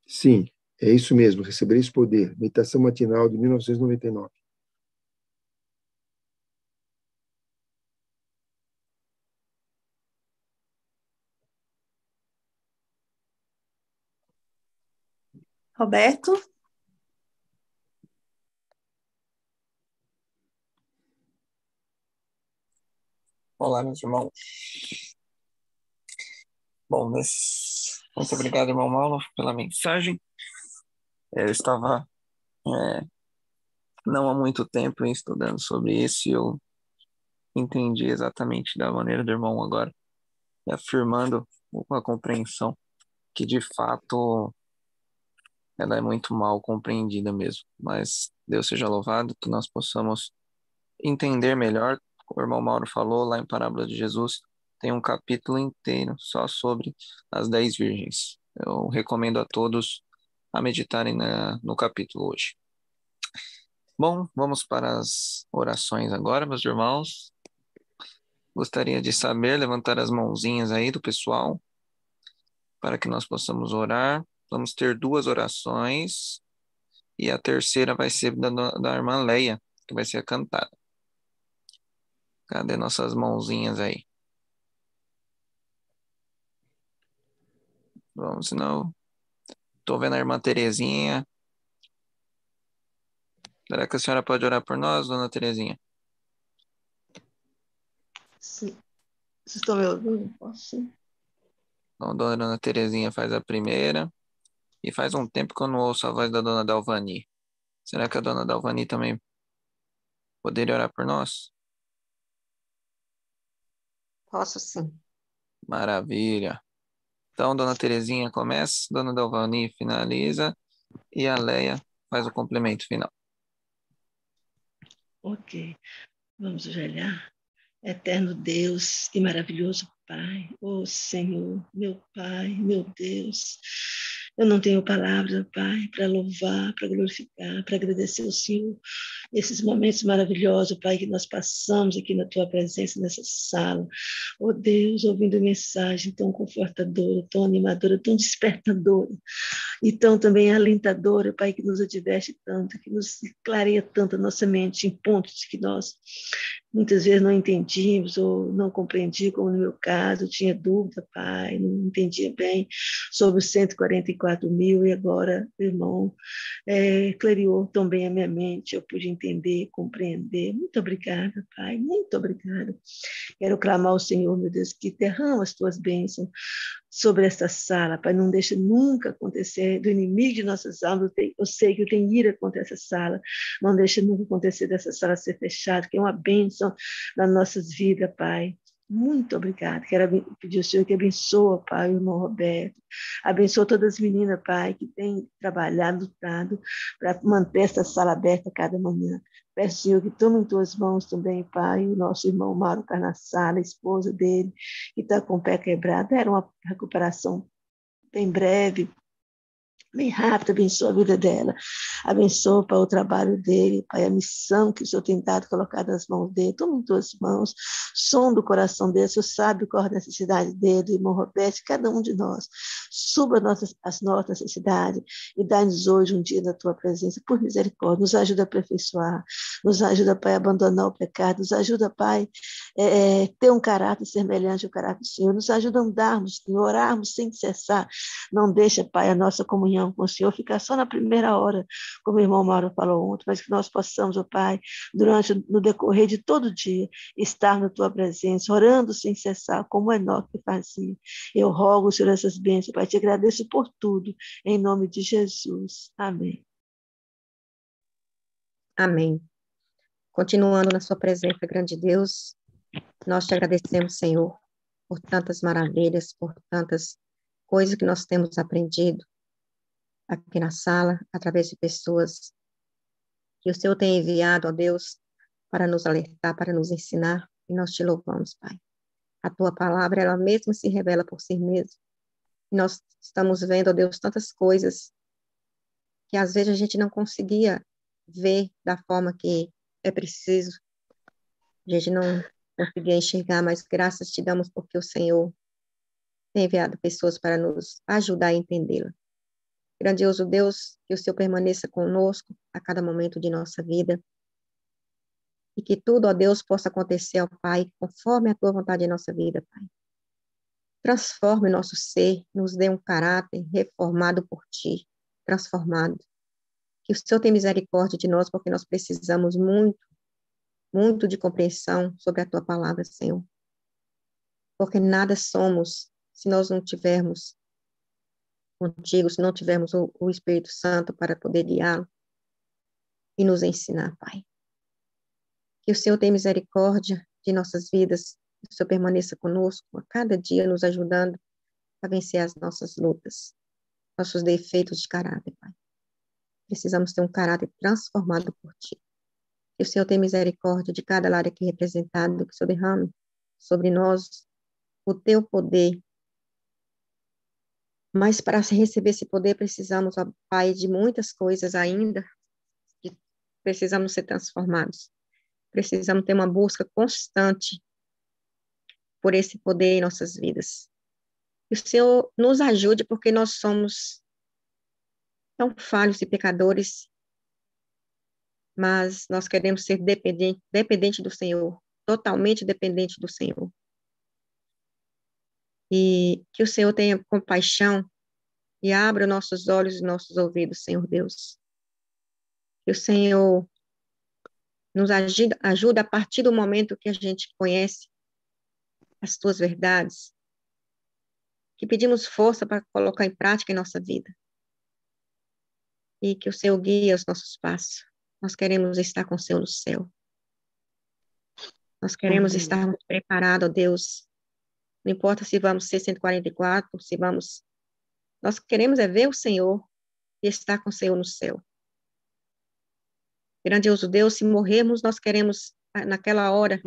Sim, é isso mesmo. Recebereis poder. Meditação matinal de 1999. Roberto? Olá, meus irmãos. Bom, muito obrigado, irmão Paulo, pela mensagem. Eu estava não há muito tempo estudando sobre isso e eu entendi exatamente da maneira do irmão agora, e afirmando a compreensão. que de fato ela é muito mal compreendida mesmo. Mas Deus seja louvado que nós possamos entender melhor. O irmão Mauro falou lá em Parábola de Jesus, tem um capítulo inteiro só sobre as 10 virgens. Eu recomendo a todos a meditarem no capítulo hoje. Bom, vamos para as orações agora, meus irmãos. Gostaria de saber, levantar as mãozinhas aí do pessoal, para que nós possamos orar. Vamos ter 2 orações, e a terceira vai ser da irmã Leia, que vai ser cantada. Cadê nossas mãozinhas aí? Vamos, senão... Estou vendo a irmã Terezinha. Será que a senhora pode orar por nós, dona Terezinha? Sim. Vocês estão me ouvindo? Posso? Então, a dona Terezinha faz a primeira. E faz um tempo que eu não ouço a voz da dona Dalvani. Será que a dona Dalvani também poderia orar por nós? Posso sim. Maravilha. Então, dona Terezinha começa, dona Dalvani finaliza e a Leia faz o complemento final. Ok, vamos olhar. Eterno Deus e maravilhoso Pai, ô Senhor, meu Pai, meu Deus, eu não tenho palavras, Pai, para louvar, para glorificar, para agradecer ao Senhor esses momentos maravilhosos, Pai, que nós passamos aqui na Tua presença, nessa sala. Ô Deus, ouvindo mensagem tão confortadora, tão animadora, tão despertadora, e tão também alentadora, Pai, que nos adverte tanto, que nos clareia tanto a nossa mente em pontos que nós muitas vezes não entendíamos ou não compreendi, como no meu caso, eu tinha dúvida, Pai, não entendia bem sobre os 144 mil, e agora, irmão, clareou tão bem a minha mente, eu pude entender, compreender. Muito obrigada, Pai, muito obrigada. Quero clamar ao Senhor, meu Deus, que derrama as tuas bênçãos sobre esta sala, Pai, não deixe nunca acontecer do inimigo de nossas almas. Eu sei que eu tenho ira contra essa sala, não deixe nunca acontecer dessa sala ser fechada, que é uma bênção nas nossas vidas, Pai. Muito obrigada. Quero pedir ao Senhor que abençoe, Pai, o irmão Roberto. Abençoe todas as meninas, Pai, que têm trabalhado, lutado para manter essa sala aberta cada manhã. Peço, Senhor, que tome em tuas mãos também, Pai, o nosso irmão Mauro Carnassala, a esposa dele, que está com o pé quebrado. Era uma recuperação bem breve, bem rápido, abençoa a vida dela, abençoa para o trabalho dele, Pai, a missão que o Senhor tem dado, colocado nas mãos dele, toma em tuas mãos, som do coração dele, o Senhor sabe qual é a necessidade dele, irmão Roberto, cada um de nós, suba as nossas necessidades e dá-nos hoje um dia da tua presença, por misericórdia, nos ajuda a aperfeiçoar, nos ajuda, Pai, a abandonar o pecado, nos ajuda, Pai, ter um caráter semelhante ao caráter do Senhor, nos ajuda a andarmos, orarmos sem cessar, não deixa, Pai, a nossa comunhão com o Senhor ficar só na primeira hora, como o irmão Mauro falou ontem, mas que nós possamos, ó Pai, no decorrer de todo dia, estar na tua presença, orando sem cessar, como Enoque que fazia. Eu rogo, Senhor, essas bênçãos, Pai, te agradeço por tudo, em nome de Jesus. Amém. Amém. Continuando na sua presença, grande Deus, nós te agradecemos, Senhor, por tantas maravilhas, por tantas coisas que nós temos aprendido aqui na sala, através de pessoas que o Senhor tem enviado, ó Deus, para nos alertar, para nos ensinar, e nós te louvamos, Pai. A tua palavra, ela mesma se revela por si mesma. E nós estamos vendo, ó Deus, tantas coisas que às vezes a gente não conseguia ver da forma que é preciso. A gente não conseguia enxergar, mas graças te damos porque o Senhor tem enviado pessoas para nos ajudar a entendê-la. Grandioso Deus, que o Senhor permaneça conosco a cada momento de nossa vida e que tudo, ó Deus, possa acontecer, ó Pai, conforme a tua vontade em nossa vida, Pai. Transforme nosso ser, nos dê um caráter reformado por ti, transformado. Que o Senhor tenha misericórdia de nós, porque nós precisamos muito, muito de compreensão sobre a tua palavra, Senhor. Porque nada somos se nós não tivermos contigo, se não tivermos o Espírito Santo para poder guiá-lo e nos ensinar, Pai. Que o Senhor tenha misericórdia de nossas vidas, que o Senhor permaneça conosco a cada dia, nos ajudando para vencer as nossas lutas, nossos defeitos de caráter, Pai. Precisamos ter um caráter transformado por Ti. Que o Senhor tenha misericórdia de cada lar aqui representado, que o Senhor derrame sobre nós o Teu poder. Mas para receber esse poder, precisamos, ó Pai, de muitas coisas ainda, que precisamos ser transformados. Precisamos ter uma busca constante por esse poder em nossas vidas. Que o Senhor nos ajude, porque nós somos tão falhos e pecadores, mas nós queremos ser dependente do Senhor, totalmente dependente do Senhor. E que o Senhor tenha compaixão e abra nossos olhos e nossos ouvidos, Senhor Deus. Que o Senhor nos ajude a partir do momento que a gente conhece as Tuas verdades, que pedimos força para colocar em prática em nossa vida. E que o Senhor guie os nossos passos. Nós queremos estar com o Senhor no céu. Nós queremos estar preparados, ó Deus. Não importa se vamos ser 144, se vamos... Nós queremos é ver o Senhor e estar com o Senhor no céu. Grandioso Deus, se morrermos, nós queremos, naquela hora,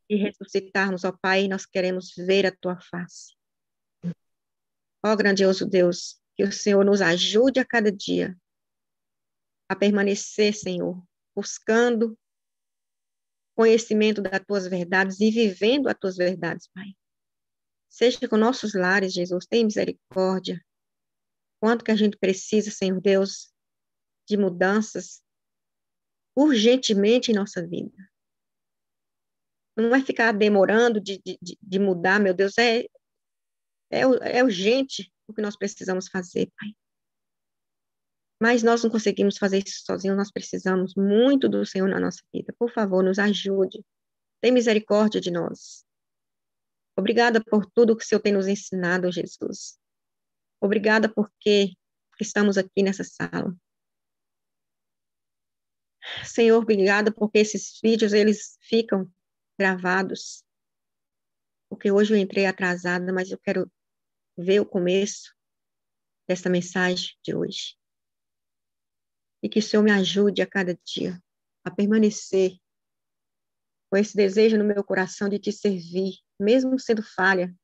e ressuscitarmos, ó Pai, nós queremos ver a Tua face. Ó grandioso Deus, que o Senhor nos ajude a cada dia a permanecer, Senhor, buscando conhecimento das Tuas verdades e vivendo as Tuas verdades, Pai. Seja com nossos lares, Jesus, tem misericórdia. Quanto que a gente precisa, Senhor Deus, de mudanças urgentemente em nossa vida. Não vai ficar demorando de mudar, meu Deus, é urgente o que nós precisamos fazer, Pai. Mas nós não conseguimos fazer isso sozinhos, nós precisamos muito do Senhor na nossa vida. Por favor, nos ajude. Tem misericórdia de nós. Obrigada por tudo que o Senhor tem nos ensinado, Jesus. Obrigada porque estamos aqui nessa sala. Senhor, obrigada porque esses vídeos, eles ficam gravados. Porque hoje eu entrei atrasada, mas eu quero ver o começo dessa mensagem de hoje. E que o Senhor me ajude a cada dia a permanecer com esse desejo no meu coração de te servir, mesmo sendo falha,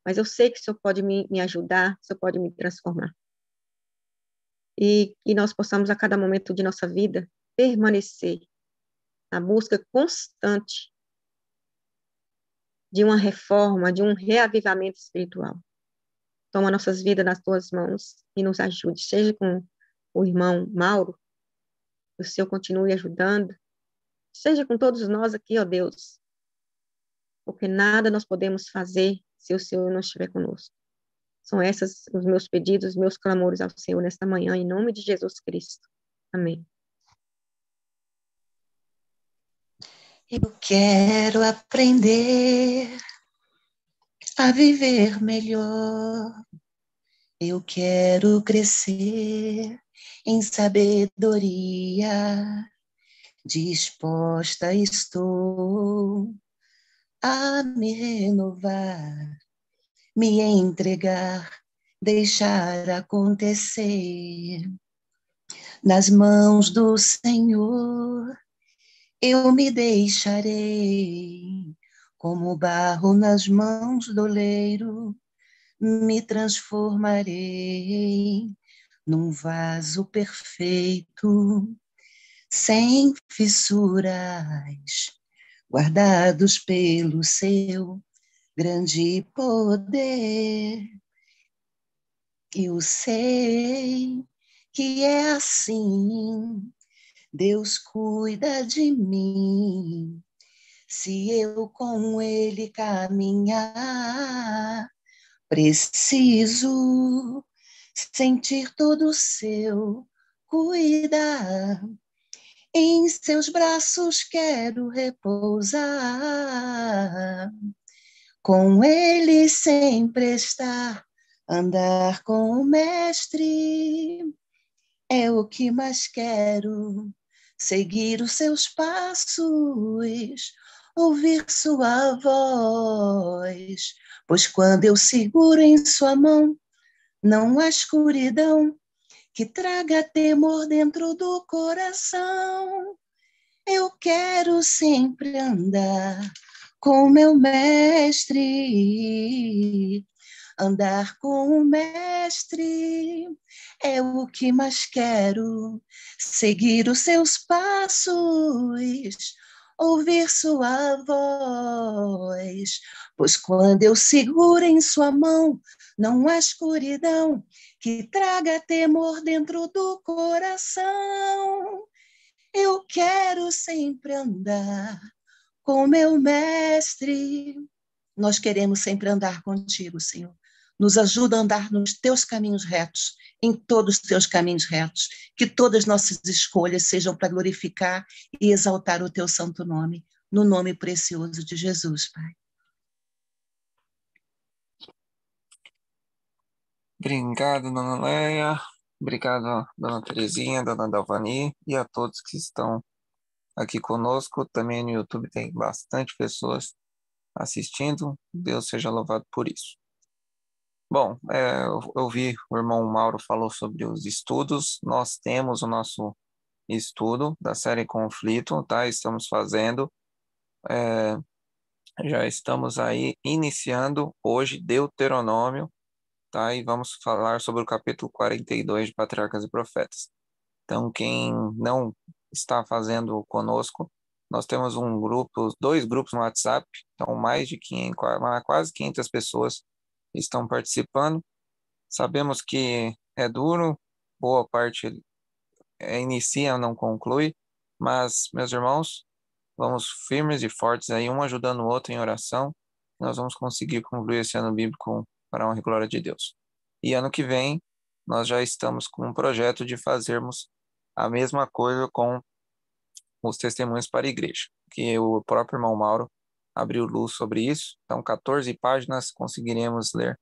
mas eu sei que o Senhor pode me ajudar, o Senhor pode me transformar. E que nós possamos, a cada momento de nossa vida, permanecer na busca constante de uma reforma, de um reavivamento espiritual. Toma nossas vidas nas Tuas mãos e nos ajude, seja com o irmão Mauro, que o Senhor continue ajudando, seja com todos nós aqui, ó Deus, porque nada nós podemos fazer se o Senhor não estiver conosco. São esses os meus pedidos, meus clamores ao Senhor nesta manhã, em nome de Jesus Cristo. Amém. Eu quero aprender a viver melhor. Eu quero crescer em sabedoria. Disposta estou a me renovar, me entregar, deixar acontecer. Nas mãos do Senhor eu me deixarei, como barro nas mãos do oleiro, me transformarei num vaso perfeito, sem fissuras, guardados pelo seu grande poder. Eu sei que é assim, Deus cuida de mim, se eu com Ele caminhar. Preciso sentir todo o seu cuidar. Em seus braços quero repousar. Com Ele sempre estar, andar com o Mestre. É o que mais quero, seguir os seus passos, ouvir sua voz, pois quando eu seguro em sua mão, não há escuridão que traga temor dentro do coração. Eu quero sempre andar com meu mestre. Andar com o mestre é o que mais quero. Seguir os seus passos, ouvir sua voz. Pois quando eu seguro em sua mão, não há escuridão que traga temor dentro do coração. Eu quero sempre andar com meu mestre. Nós queremos sempre andar contigo, Senhor. Nos ajuda a andar nos teus caminhos retos, em todos os teus caminhos retos. Que todas as nossas escolhas sejam para glorificar e exaltar o teu santo nome, no nome precioso de Jesus, Pai. Obrigado, dona Leia. Obrigado, dona Terezinha, dona Dalvani e a todos que estão aqui conosco. Também no YouTube tem bastante pessoas assistindo. Deus seja louvado por isso. Bom, eu vi o irmão Mauro falou sobre os estudos. Nós temos o nosso estudo da série Conflito, tá? Estamos fazendo. Já estamos aí iniciando hoje Deuteronômio, tá? E vamos falar sobre o capítulo 42 de Patriarcas e Profetas. Então, quem não está fazendo conosco, nós temos dois grupos no WhatsApp, então mais de 500, quase 500 pessoas estão participando. Sabemos que é duro, boa parte inicia, não conclui, mas, meus irmãos, vamos firmes e fortes aí, um ajudando o outro em oração, nós vamos conseguir concluir esse ano bíblico para a honra e glória de Deus. E ano que vem, nós já estamos com um projeto de fazermos a mesma coisa com os testemunhos para a igreja, que o próprio irmão Mauro abriu luz sobre isso. Então, 14 páginas conseguiremos ler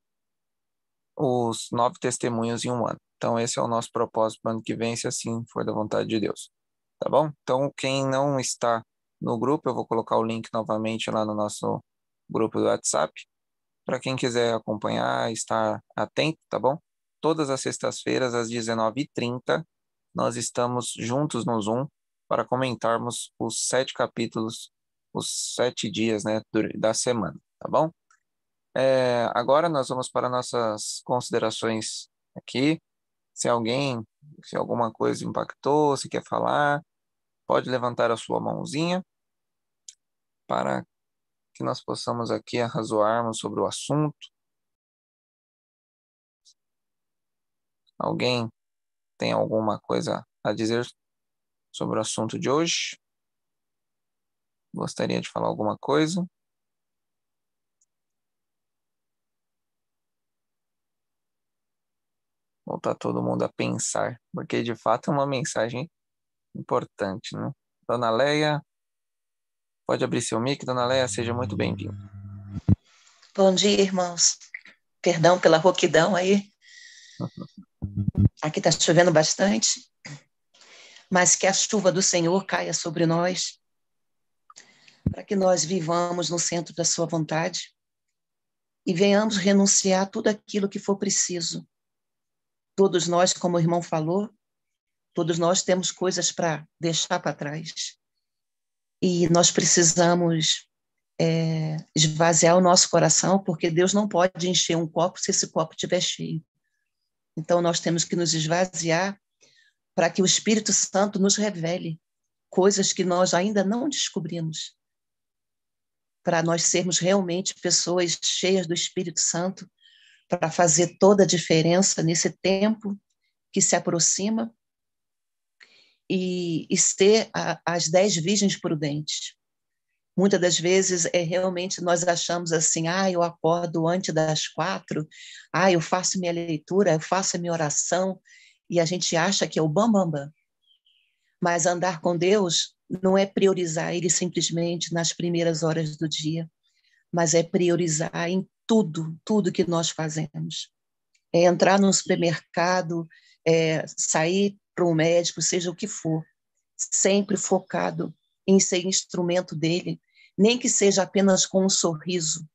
os 9 testemunhos em um ano. Então, esse é o nosso propósito para o ano que vem, se assim for da vontade de Deus. Tá bom? Então, quem não está no grupo, eu vou colocar o link novamente lá no nosso grupo do WhatsApp, para quem quiser acompanhar, estar atento, tá bom? Todas as sextas-feiras, às 19h30, nós estamos juntos no Zoom para comentarmos os 7 capítulos, os 7 dias, né, da semana, tá bom? Agora nós vamos para nossas considerações aqui. Se alguma coisa impactou, se quer falar, pode levantar a sua mãozinha para que nós possamos aqui arrazoarmos sobre o assunto. Alguém tem alguma coisa a dizer sobre o assunto de hoje? Gostaria de falar alguma coisa? Ou está todo mundo a pensar? Porque de fato é uma mensagem importante, né? Dona Leia, pode abrir seu mic. Dona Leia, seja muito bem-vinda. Bom dia, irmãos. Perdão pela rouquidão aí. Aqui está chovendo bastante, mas que a chuva do Senhor caia sobre nós, para que nós vivamos no centro da sua vontade e venhamos renunciar a tudo aquilo que for preciso. Todos nós, como o irmão falou, todos nós temos coisas para deixar para trás. E nós precisamos esvaziar o nosso coração, porque Deus não pode encher um copo se esse copo estiver cheio. Então, nós temos que nos esvaziar para que o Espírito Santo nos revele coisas que nós ainda não descobrimos, para nós sermos realmente pessoas cheias do Espírito Santo, para fazer toda a diferença nesse tempo que se aproxima e ser as 10 virgens prudentes. Muitas das vezes realmente nós achamos assim, eu acordo antes das 4, eu faço minha leitura, eu faço a minha oração, e a gente acha que é o bam. Mas andar com Deus não é priorizar Ele simplesmente nas primeiras horas do dia, mas é priorizar em tudo que nós fazemos. É entrar no supermercado, sair para um médico, seja o que for, sempre focado em ser instrumento dele, nem que seja apenas com um sorriso,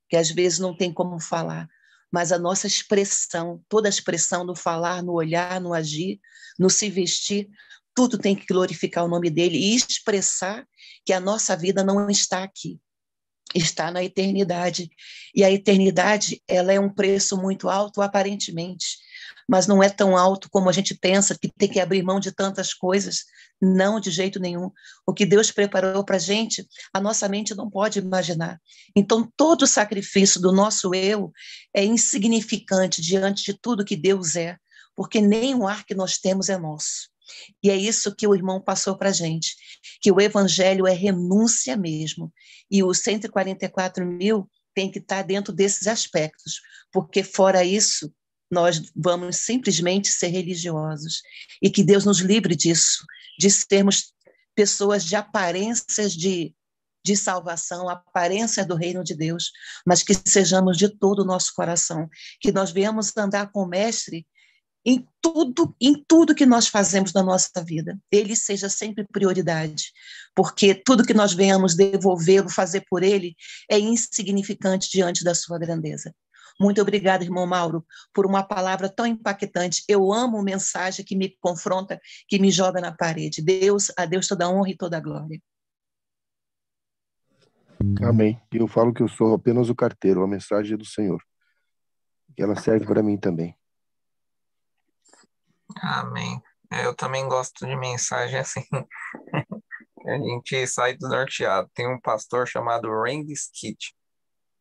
que às vezes não tem como falar, mas a nossa expressão, toda a expressão no falar, no olhar, no agir, no se vestir, tudo tem que glorificar o nome dele e expressar que a nossa vida não está aqui, está na eternidade. E a eternidade, ela é um preço muito alto, aparentemente, mas não é tão alto como a gente pensa, que tem que abrir mão de tantas coisas. Não, de jeito nenhum. O que Deus preparou para a gente, a nossa mente não pode imaginar. Então, todo o sacrifício do nosso eu é insignificante diante de tudo que Deus é, porque nem o ar que nós temos é nosso. E é isso que o irmão passou para a gente, que o evangelho é renúncia mesmo. E os 144 mil tem que estar dentro desses aspectos, porque fora isso, nós vamos simplesmente ser religiosos. E que Deus nos livre disso, de sermos pessoas de aparências de salvação, aparência do reino de Deus, mas que sejamos de todo o nosso coração, que nós venhamos andar com o Mestre em tudo que nós fazemos na nossa vida. Ele seja sempre prioridade, porque tudo que nós venhamos devolvê-lo, fazer por ele, é insignificante diante da sua grandeza. Muito obrigada, irmão Mauro, por uma palavra tão impactante. Eu amo mensagem que me confronta, que me joga na parede. A Deus toda a honra e toda a glória. Amém. Eu falo que eu sou apenas o carteiro, a mensagem é do Senhor. E ela serve para mim também. Amém. Eu também gosto de mensagem assim. A gente sai do norteado. Tem um pastor chamado Randy Skid,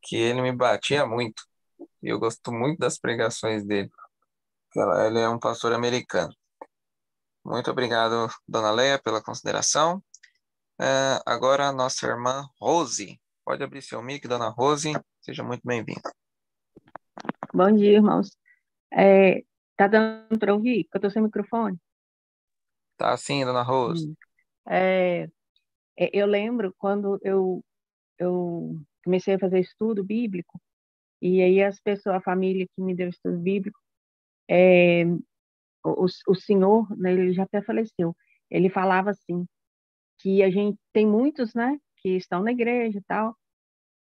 que ele me batia muito. E eu gosto muito das pregações dele. Ele é um pastor americano. Muito obrigado, dona Leia, pela consideração. Agora a nossa irmã Rose. Pode abrir seu mic, dona Rose. Seja muito bem-vinda. Bom dia, irmãos. Tá dando para ouvir? Que eu estou sem microfone. Tá sim, dona Rose. Eu lembro quando eu comecei a fazer estudo bíblico, e aí a família que me deu estudo bíblico, o senhor, né, ele já até faleceu, ele falava assim, que a gente tem muitos, né, que estão na igreja e tal,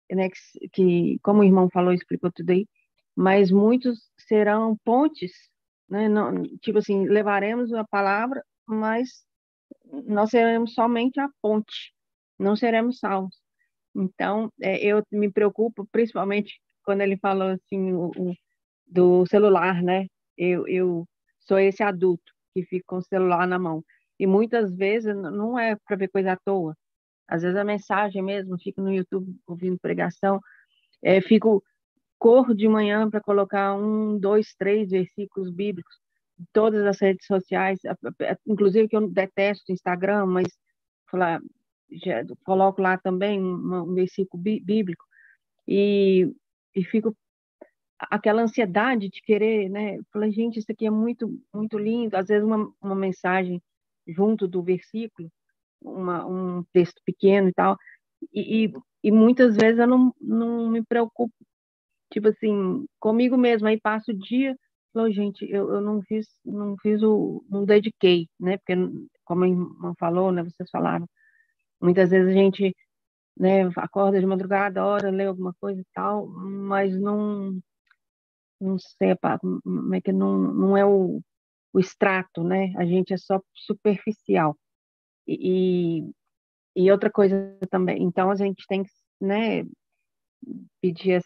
né, que como o irmão falou, explicou tudo aí, mas muitos serão pontes, né, não, tipo assim, levaremos a palavra, mas nós seremos somente a ponte, não seremos salvos. Então, eu me preocupo, principalmente quando ele falou assim, do celular, né? Eu sou esse adulto que fica com o celular na mão. E muitas vezes não é para ver coisa à toa. Às vezes a mensagem mesmo, fico no YouTube ouvindo pregação, corro de manhã para colocar 1, 2, 3 versículos bíblicos em todas as redes sociais, inclusive que eu detesto Instagram, mas falar, já coloco lá também um versículo bíblico e fico aquela ansiedade de querer, né? Falei, gente, isso aqui é muito, muito lindo. Às vezes uma mensagem junto do versículo, um texto pequeno e tal, e muitas vezes eu não me preocupo, tipo assim, comigo mesmo. Aí passo o dia, falou, gente, eu não não dediquei, né? Porque, como a irmã falou, né? Vocês falaram, muitas vezes a gente, né, acorda de madrugada, ora, lê alguma coisa e tal, mas não sei, como é que não é o extrato, né? A gente é só superficial. E outra coisa também, então a gente tem que, né, pedir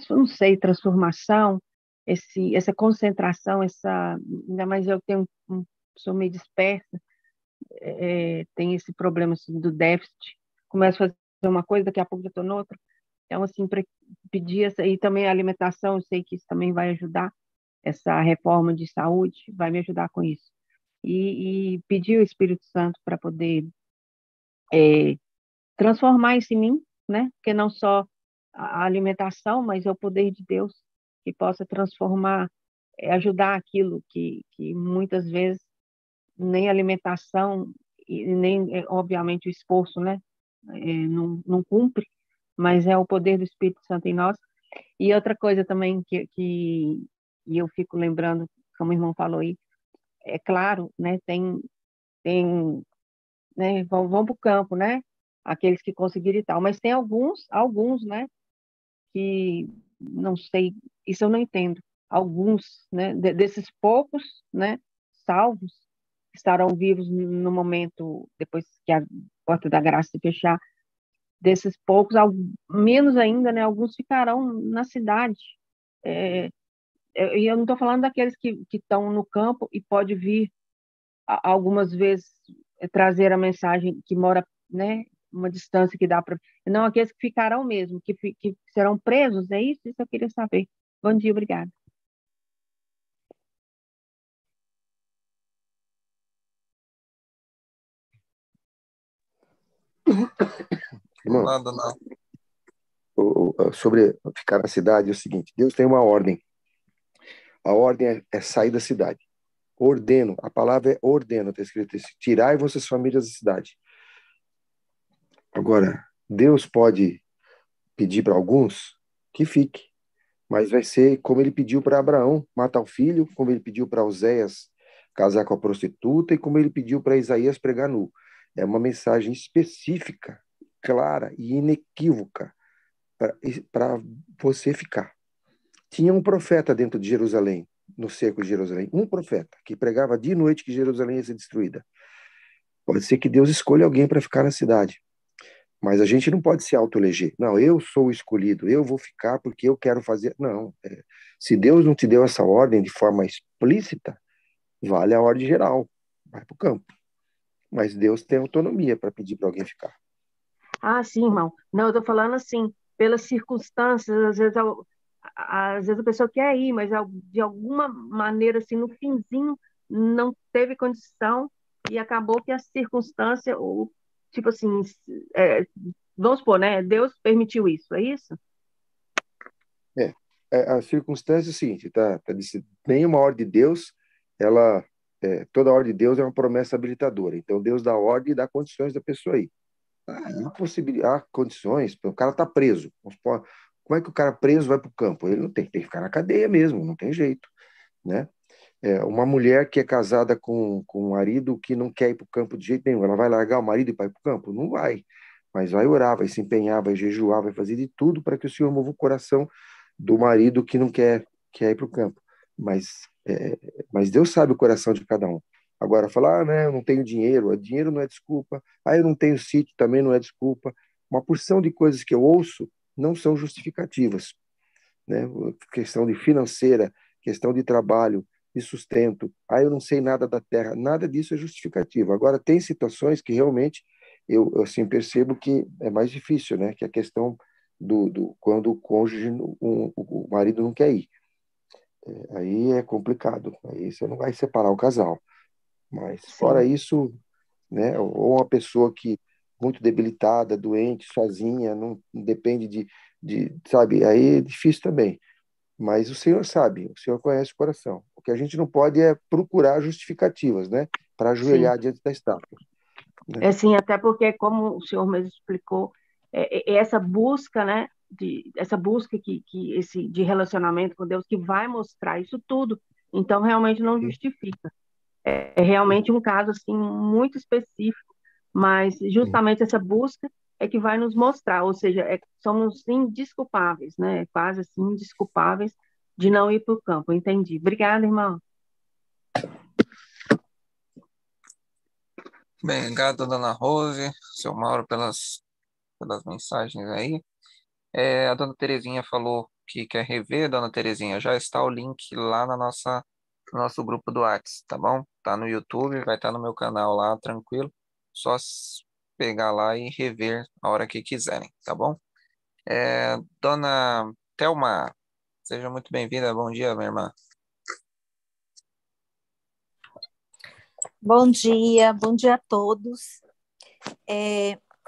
não sei, transformação, essa concentração, ainda mais eu tenho sou meio dispersa, tem esse problema assim, do déficit, começo a fazer uma coisa, daqui a pouco já estou noutra. Então, assim, para pedir e também a alimentação, eu sei que isso também vai ajudar, essa reforma de saúde vai me ajudar com isso. E pedir o Espírito Santo para poder transformar isso em mim, né? Porque não só a alimentação, mas é o poder de Deus que possa transformar, ajudar aquilo que muitas vezes nem a alimentação e nem, obviamente, o esforço, né? Não cumpre, mas é o poder do Espírito Santo em nós. E outra coisa também que eu fico lembrando, como o irmão falou aí, é claro, né? Tem né, vão para o campo, né? Aqueles que conseguiram e tal. Mas tem alguns, né, que não sei, isso eu não entendo. Alguns, né, desses poucos, né, salvos, estarão vivos no momento, depois que a porta da graça se fechar, desses poucos, menos ainda, né, alguns ficarão na cidade. É, e eu não estou falando daqueles que estão no campo e pode vir algumas vezes trazer a mensagem que mora, né, uma distância que dá para... Não, aqueles que ficarão mesmo, que serão presos, é isso? Isso eu queria saber. Bom dia, obrigada. Irmão, Nada, não. sobre ficar na cidade é o seguinte: Deus tem uma ordem. A ordem é sair da cidade. Ordeno, a palavra é ordeno, está escrito isso. Tirai vossas famílias da cidade. Agora, Deus pode pedir para alguns que fique, mas vai ser como ele pediu para Abraão matar o filho, como ele pediu para Oséias casar com a prostituta e como ele pediu para Isaías pregar nu. É uma mensagem específica, clara e inequívoca para você ficar. Tinha um profeta dentro de Jerusalém, no cerco de Jerusalém, um profeta que pregava dia e noite que Jerusalém ia ser destruída. Pode ser que Deus escolha alguém para ficar na cidade, mas a gente não pode se autoeleger. Não, eu sou o escolhido, eu vou ficar porque eu quero fazer. Não, se Deus não te deu essa ordem de forma explícita, vale a ordem geral, vai para o campo. Mas Deus tem autonomia para pedir para alguém ficar. Ah, sim, irmão. Não, eu estou falando assim, pelas circunstâncias, às vezes a pessoa quer ir, mas de alguma maneira, assim, no finzinho, não teve condição e acabou que a circunstância, ou, tipo assim, é, vamos supor, né? Deus permitiu isso, é isso? A circunstância é o seguinte, nenhuma ordem de Deus, toda ordem de Deus é uma promessa habilitadora. Então Deus dá ordem e dá condições da pessoa ir. Há condições, o cara está preso. Como é que o cara preso vai para o campo? Ele não tem que ficar na cadeia mesmo, não tem jeito, né? Uma mulher que é casada com um marido que não quer ir para o campo de jeito nenhum, ela vai largar o marido e ir para o campo? Não vai, mas vai orar, vai se empenhar, vai jejuar, vai fazer de tudo para que o Senhor mova o coração do marido que não quer ir para o campo. Mas Deus sabe o coração de cada um. Agora, falar, né, eu não tenho dinheiro, dinheiro não é desculpa, eu não tenho sítio, também não é desculpa. Uma porção de coisas que eu ouço não são justificativas, né? Questão de financeira, questão de trabalho, de sustento. Eu não sei nada da terra, nada disso é justificativo. Agora, tem situações que realmente eu assim, percebo que é mais difícil, né? Que é a questão quando o cônjuge, o marido não quer ir. Aí é complicado, aí você não vai separar o casal. Mas fora Sim. isso, né? Ou uma pessoa que muito debilitada, doente, sozinha, não depende sabe? Aí é difícil também. Mas o Senhor sabe, o Senhor conhece o coração. O que a gente não pode é procurar justificativas, né? Para Sim. ajoelhar diante da estátua, né? É sim, até porque, como o senhor mesmo explicou, essa busca, né, essa busca de relacionamento com Deus que vai mostrar isso tudo, então realmente não justifica. É realmente um caso assim muito específico, mas justamente essa busca é que vai nos mostrar, ou seja, somos indesculpáveis, né, quase assim indesculpáveis de não ir para o campo. Entendi. Obrigada, irmão. Bem, obrigado, dona Rose, seu Mauro, pelas mensagens aí. A dona Terezinha falou que quer rever, dona Terezinha, já está o link lá no nosso grupo do Whats, tá bom? Tá no YouTube, vai estar no meu canal lá, tranquilo. Só pegar lá e rever a hora que quiserem, tá bom? Dona Thelma, seja muito bem-vinda. Bom dia, minha irmã. Bom dia a todos.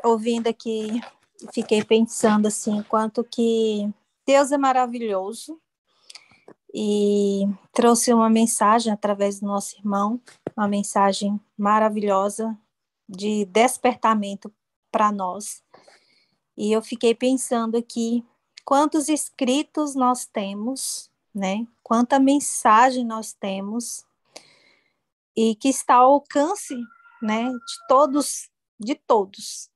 Ouvindo aqui, fiquei pensando assim, quanto que Deus é maravilhoso e trouxe uma mensagem através do nosso irmão, uma mensagem maravilhosa de despertamento para nós. E eu fiquei pensando aqui, quantos escritos nós temos, né? Quanta mensagem nós temos e que está ao alcance, né, de todos de todos.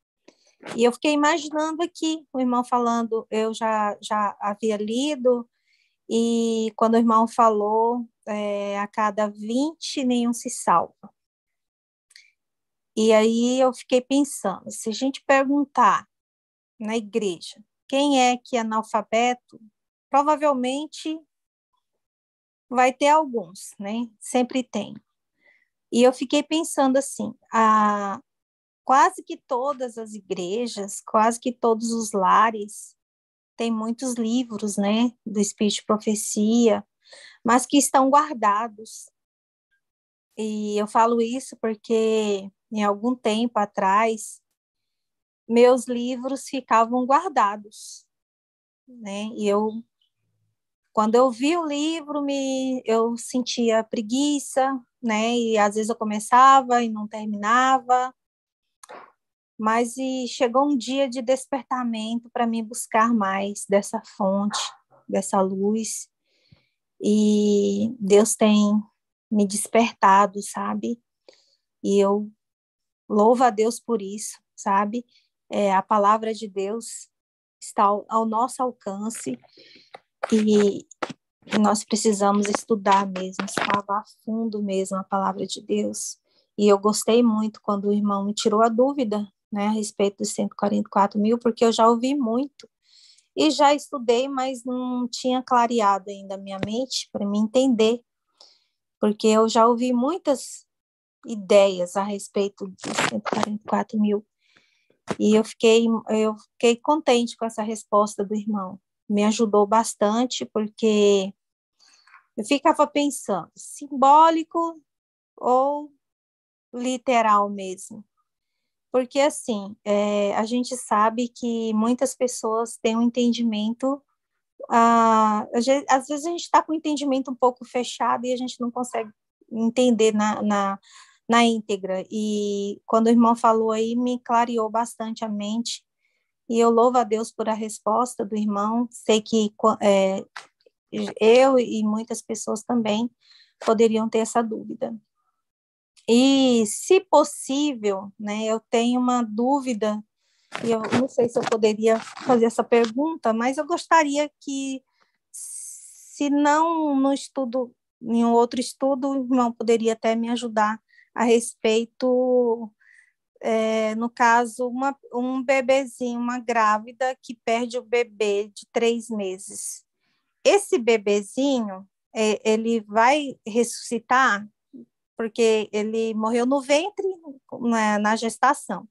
E eu fiquei imaginando aqui, o irmão falando, eu já havia lido, e quando o irmão falou, a cada 20, nenhum se salva. E aí eu fiquei pensando, se a gente perguntar na igreja quem é que é analfabeto, provavelmente vai ter alguns, né? Sempre tem. E eu fiquei pensando assim, quase que todas as igrejas, quase que todos os lares têm muitos livros, né, do Espírito de Profecia, mas que estão guardados. E eu falo isso porque em algum tempo atrás meus livros ficavam guardados, né? E quando eu vi o livro, eu sentia preguiça, né? E às vezes eu começava e não terminava. Mas chegou um dia de despertamento para mim buscar mais dessa fonte, dessa luz. E Deus tem me despertado, sabe? E eu louvo a Deus por isso, sabe? A palavra de Deus está ao nosso alcance e nós precisamos estudar mesmo, escavar a fundo mesmo a palavra de Deus. E eu gostei muito quando o irmão me tirou a dúvida, né, a respeito dos 144 mil, porque eu já ouvi muito e já estudei, mas não tinha clareado ainda a minha mente para me entender, porque eu já ouvi muitas ideias a respeito dos 144 mil. E eu fiquei contente com essa resposta do irmão. Me ajudou bastante, porque eu ficava pensando, simbólico ou literal mesmo? Porque, assim, a gente sabe que muitas pessoas têm um entendimento, às vezes a gente está com o entendimento um pouco fechado e a gente não consegue entender na íntegra. E quando o irmão falou aí, me clareou bastante a mente. E eu louvo a Deus por a resposta do irmão. Sei que eu e muitas pessoas também poderiam ter essa dúvida. E, se possível, né, eu tenho uma dúvida, e eu não sei se eu poderia fazer essa pergunta, mas eu gostaria que, se não no estudo, em um outro estudo, o irmão poderia até me ajudar a respeito, no caso, um bebezinho, uma grávida que perde o bebê de 3 meses. Esse bebezinho, ele vai ressuscitar? Porque ele morreu no ventre, né, na gestação.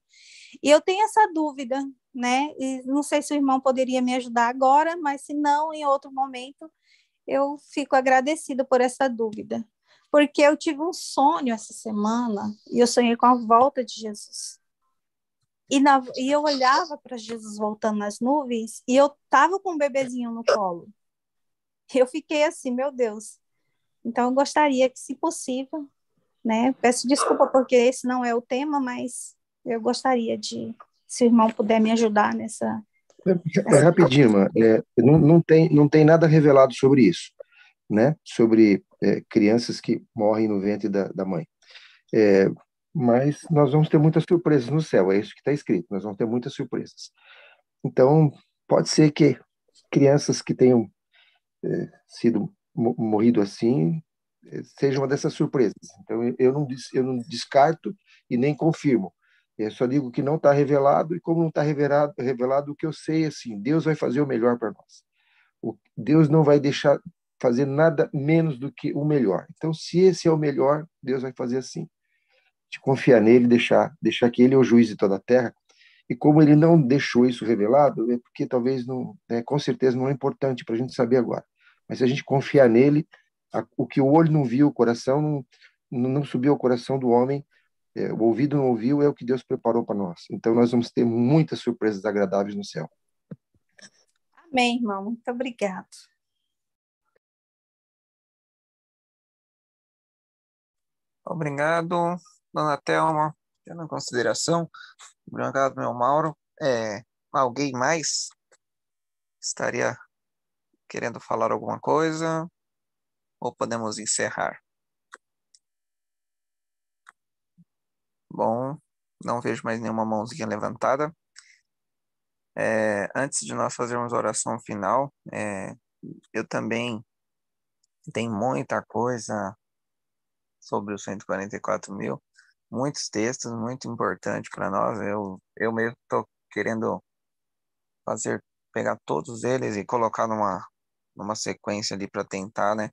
E eu tenho essa dúvida, né? E não sei se o irmão poderia me ajudar agora, mas se não, em outro momento, eu fico agradecida por essa dúvida. Porque eu tive um sonho essa semana e eu sonhei com a volta de Jesus. E eu olhava para Jesus voltando nas nuvens e eu estava com um bebezinho no colo. Eu fiquei assim, meu Deus. Então, eu gostaria que, se possível, né? Peço desculpa porque esse não é o tema, mas eu gostaria se o irmão puder me ajudar nessa... Rapidinho, irmã, não tem nada revelado sobre isso, né? Sobre crianças que morrem no ventre da mãe. Mas nós vamos ter muitas surpresas no céu, é isso que está escrito, nós vamos ter muitas surpresas. Então, pode ser que crianças que tenham sido morrido assim seja uma dessas surpresas. Então, eu não descarto e nem confirmo. Eu só digo que não está revelado, e como não está revelado, o que eu sei é assim, Deus vai fazer o melhor para nós. Deus não vai deixar fazer nada menos do que o melhor. Então, se esse é o melhor, Deus vai fazer assim. De confiar nele, deixar que ele é o juiz de toda a terra. E como ele não deixou isso revelado, é porque talvez não, com certeza não é importante para a gente saber agora. Mas se a gente confiar nele, o que o olho não viu, o coração não subiu ao coração do homem, o ouvido não ouviu, é o que Deus preparou para nós. Então nós vamos ter muitas surpresas agradáveis no céu. Amém, irmão. Muito obrigado. Obrigado, dona Thelma, tendo em consideração. Obrigado, meu Mauro. Alguém mais estaria querendo falar alguma coisa? Ou podemos encerrar? Bom, Não vejo mais nenhuma mãozinha levantada. Antes de nós fazermos a oração final, eu também tenho muita coisa sobre os 144 mil, muitos textos, muito importante para nós. Eu mesmo estou querendo pegar todos eles e colocar numa sequência ali para tentar, né?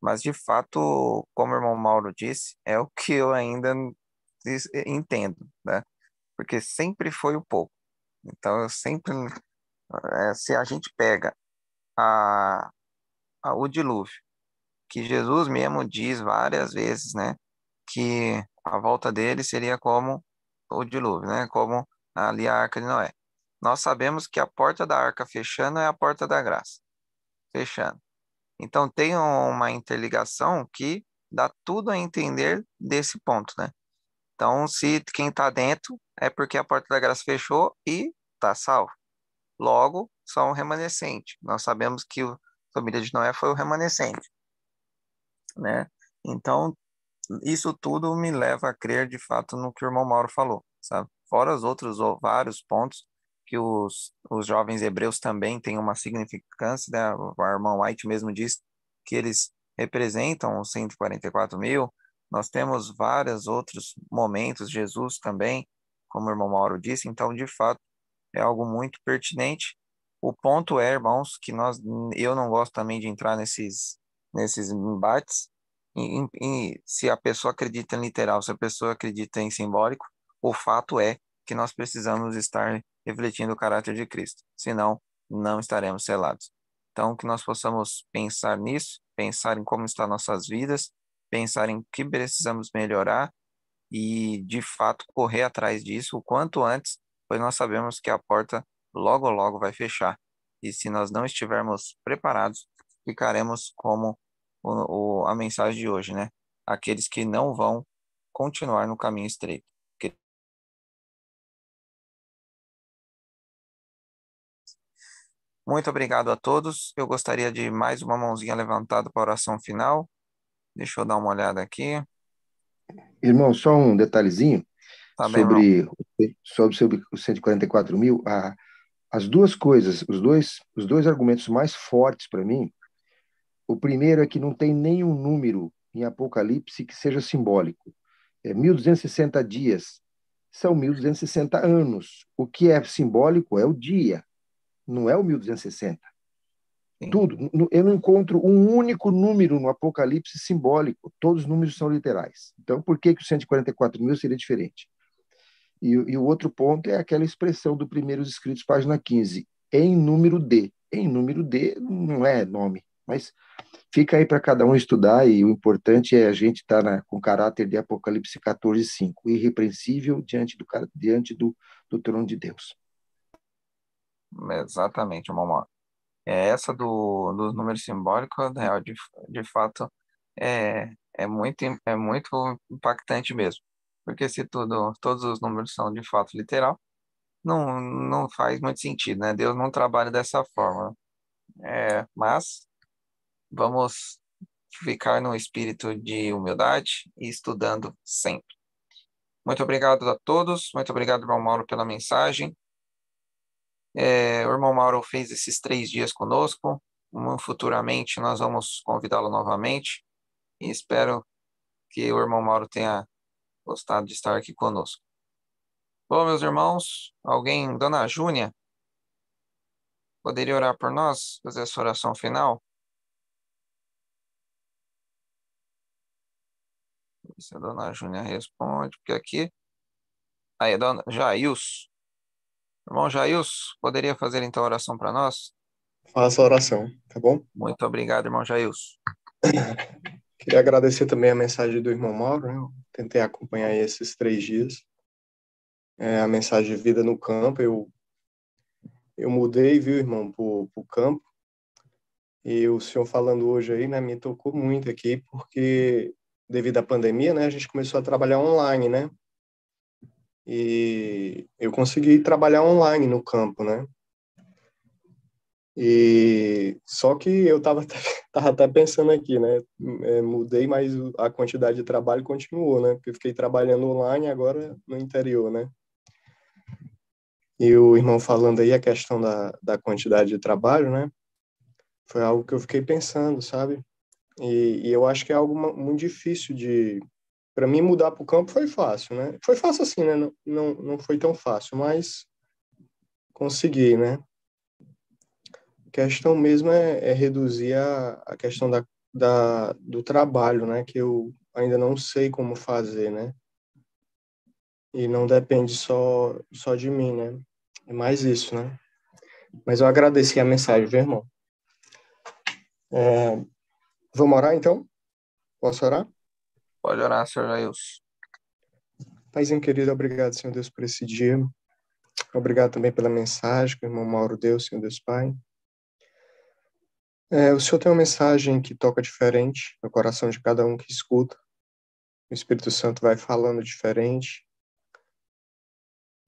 Mas, de fato, como o irmão Mauro disse, é o que eu ainda entendo, né? Porque sempre foi o pouco. Então, se a gente pega a, o dilúvio, que Jesus mesmo diz várias vezes, né? Que a volta dele seria como o dilúvio, né? Como ali a Arca de Noé. Nós sabemos que a porta da arca fechando é a porta da graça, fechando. Então tem uma interligação que dá tudo a entender desse ponto, né? Então, se quem está dentro é porque a porta da graça fechou e está salvo. Logo, são remanescente. Nós sabemos que a família de Noé foi o remanescente, né? Então, isso tudo me leva a crer de fato no que o irmão Mauro falou, sabe? Fora os outros vários pontos que os jovens hebreus também têm uma significância, né? O irmão White mesmo diz que eles representam os 144 mil. Nós temos vários outros momentos, Jesus também, como o irmão Mauro disse, então de fato é algo muito pertinente. O ponto é, irmãos, que eu não gosto também de entrar nesses embates, se a pessoa acredita em literal, se a pessoa acredita em simbólico, o fato é que nós precisamos estar refletindo o caráter de Cristo, senão não estaremos selados. Então, que nós possamos pensar nisso, pensar em como estão nossas vidas, pensar em o que precisamos melhorar e, de fato, correr atrás disso o quanto antes, pois nós sabemos que a porta logo, logo vai fechar. E se nós não estivermos preparados, ficaremos como a mensagem de hoje, né? Aqueles que não vão continuar no caminho estreito. Muito obrigado a todos. Eu gostaria de mais uma mãozinha levantada para a oração final. Deixa eu dar uma olhada aqui. Irmão, só um detalhezinho Tá bem, irmão? sobre os 144 mil. As duas coisas, os dois argumentos mais fortes para mim. O primeiro é que não tem nenhum número em Apocalipse que seja simbólico. 1.260 dias são 1.260 anos. O que é simbólico é o dia, não é o 1.260. Sim. Tudo. Eu não encontro um único número no Apocalipse simbólico. Todos os números são literais. Então, por que os 144 mil seria diferente? E o outro ponto é aquela expressão do Primeiros Escritos, página 15, em número de. Em número de não é nome, mas fica aí para cada um estudar, e o importante é a gente estar com caráter de Apocalipse 14:5, irrepreensível diante do trono de Deus. Exatamente, irmão Mauro. Essa dos números simbólicos, real, de fato, é muito impactante mesmo. Porque se todos os números são de fato literal, não faz muito sentido, né? Deus não trabalha dessa forma. Mas vamos ficar no espírito de humildade e estudando sempre. Muito obrigado a todos. Muito obrigado, irmão Mauro, pela mensagem. O irmão Mauro fez esses 3 dias conosco. Futuramente nós vamos convidá-lo novamente. E espero que o irmão Mauro tenha gostado de estar aqui conosco. Bom, meus irmãos, Dona Júnia, poderia orar por nós, fazer essa oração final? Se a Dona Júnia responde, porque aqui... Aí, Dona Jails. Irmão Jails, poderia fazer então a oração para nós? Faça a oração, tá bom? Muito obrigado, irmão Jails. Queria agradecer também a mensagem do irmão Mauro, né? Eu tentei acompanhar esses 3 dias. A mensagem de vida no campo, eu mudei, viu, irmão, pro campo. E o senhor falando hoje aí, né, me tocou muito aqui, porque devido à pandemia, né, a gente começou a trabalhar online, né? E eu consegui trabalhar online no campo, né? E só que eu tava até pensando aqui, né? Mudei, mas a quantidade de trabalho continuou, né? Porque eu fiquei trabalhando online agora no interior, né? E o irmão falando aí a questão da quantidade de trabalho, né? Foi algo que eu fiquei pensando, sabe? E eu acho que é algo muito difícil de... Para mim, mudar para o campo foi fácil, né? Foi fácil assim, né? Não foi tão fácil, mas consegui, né? A questão mesmo é reduzir a questão do trabalho, né? Que eu ainda não sei como fazer, né? E não depende só de mim, né? É mais isso, né? Mas eu agradeci a mensagem, viu, irmão? Vamos orar, então? Posso orar? Pode orar, Senhor Jailson. Paizinho querido, obrigado, Senhor Deus, por esse dia. Obrigado também pela mensagem que o irmão Mauro deu, Senhor Deus Pai. O Senhor tem uma mensagem que toca diferente no coração de cada um que escuta. O Espírito Santo vai falando diferente.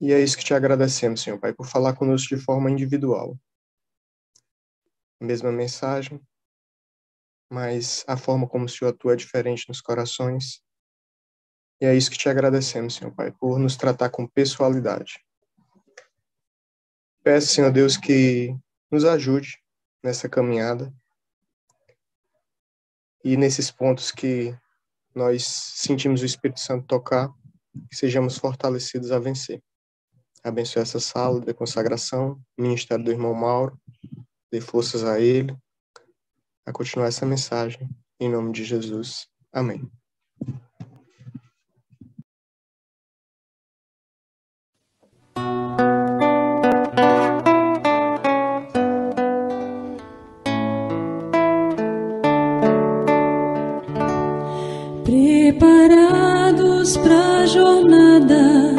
E é isso que te agradecemos, Senhor Pai, por falar conosco de forma individual. Mesma mensagem, mas a forma como o Senhor atua é diferente nos corações. E é isso que te agradecemos, Senhor Pai, por nos tratar com pessoalidade. Peço, Senhor Deus, que nos ajude nessa caminhada e nesses pontos que nós sentimos o Espírito Santo tocar, que sejamos fortalecidos a vencer. Abençoe essa sala de consagração, ministério do irmão Mauro, dê forças a ele, a continuar essa mensagem, em nome de Jesus. Amém. Preparados para a jornada,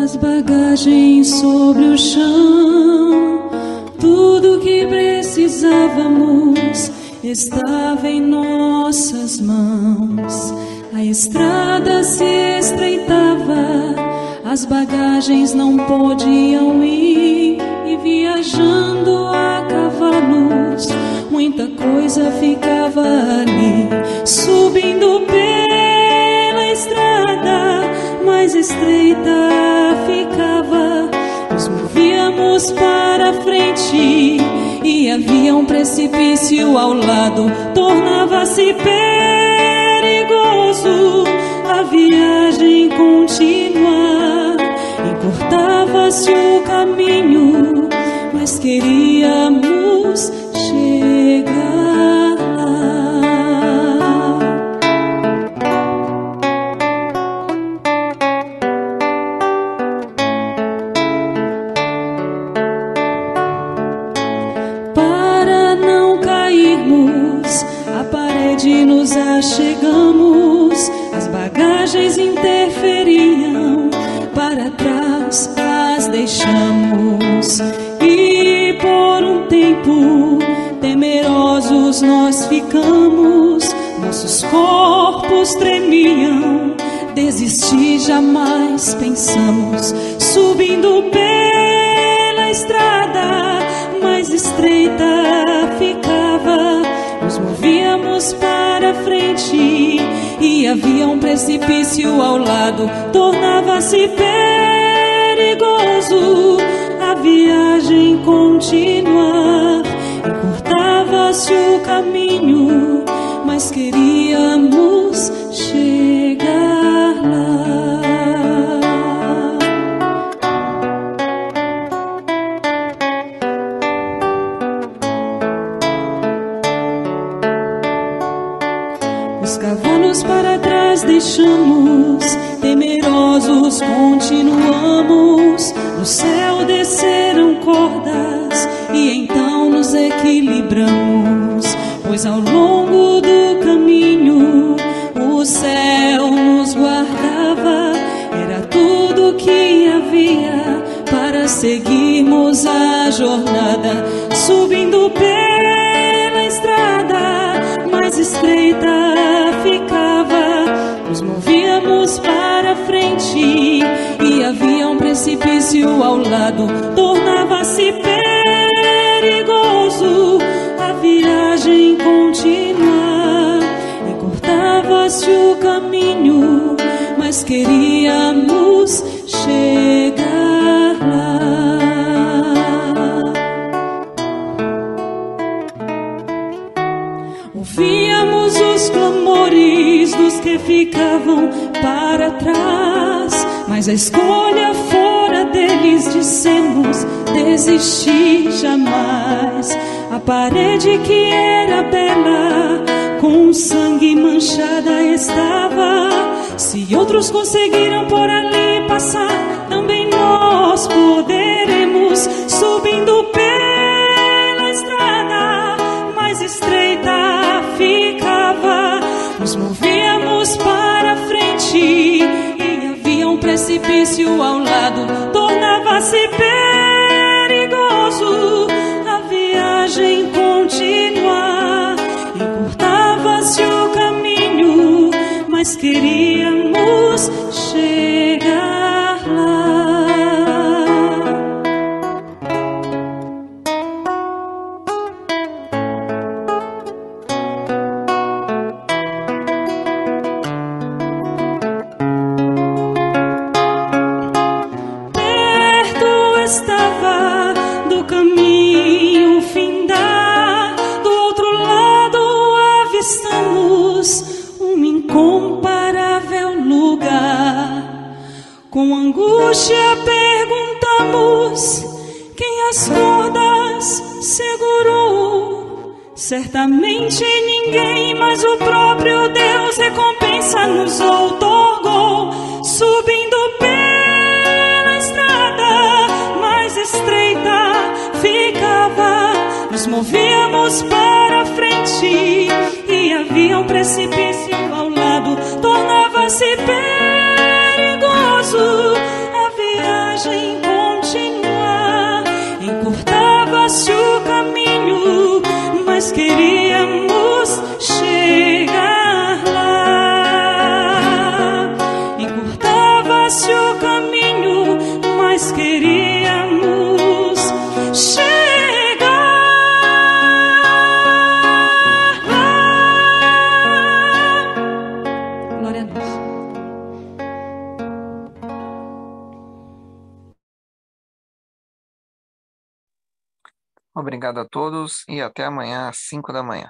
as bagagens sobre o chão, tudo que precisávamos estava em nossas mãos. A estrada se estreitava, as bagagens não podiam ir, e viajando a cavalos, muita coisa ficava ali, subindo pela estrada mais estreita ficava. Nos movíamos para frente e havia um precipício ao lado, tornava-se perigoso a viagem continuar. Encurtava-se o caminho, mas queríamos chegar lá. Para não cairmos, à parede nos achegamos, as bagagens interferiam, para trás as deixamos. E por um tempo temerosos nós ficamos, nossos corpos tremiam, desistir jamais pensamos. Subindo pela estrada mais estreita ficava, nos movíamos para frente e havia um precipício ao lado, tornava-se perigoso a viagem continuar. Encurtava-se o caminho, mas queríamos chegar lá. Os cavalos para trás deixamos, temerosos continuamos. Do céu desceram cordas e então nos equilibramos, pois ao longo do caminho o céu nos guardava. Era tudo que havia para seguirmos a jornada, subindo pela estrada mais estreita ficava. Nos movíamos para frente e havia um precipício ao lado, tornava-se perigoso o caminho, mas queríamos chegar lá. Ouvíamos os clamores dos que ficavam para trás, mas a escolha fora deles, dissemos, desistir jamais. A parede que era bela, com sangue manchada estava. Se outros conseguiram por ali passar, também nós poderemos, subindo pela estrada mais estreita ficava. Nos movíamos para frente e havia um precipício ao lado, tornava-se perigoso a viagem continuar. Encurtava-se o caminho, mas queríamos chegar lá. Perto estava do caminho findar, do outro lado avistamos um incomparável lugar. Com angústia perguntamos quem as cordas segurou. Certamente ninguém, mas o próprio Deus recompensa nos outorgou. Subindo pela estrada mais estreita ficava, nos movíamos para frente e havia um precipício ao lado, tornava-se perigoso a viagem continuar. Encurtava-se o caminho, mas queríamos chegar lá. Encurtava-se o caminho, mas queríamos chegar lá. Glória a Deus. Obrigado a todos e até amanhã às 5 da manhã.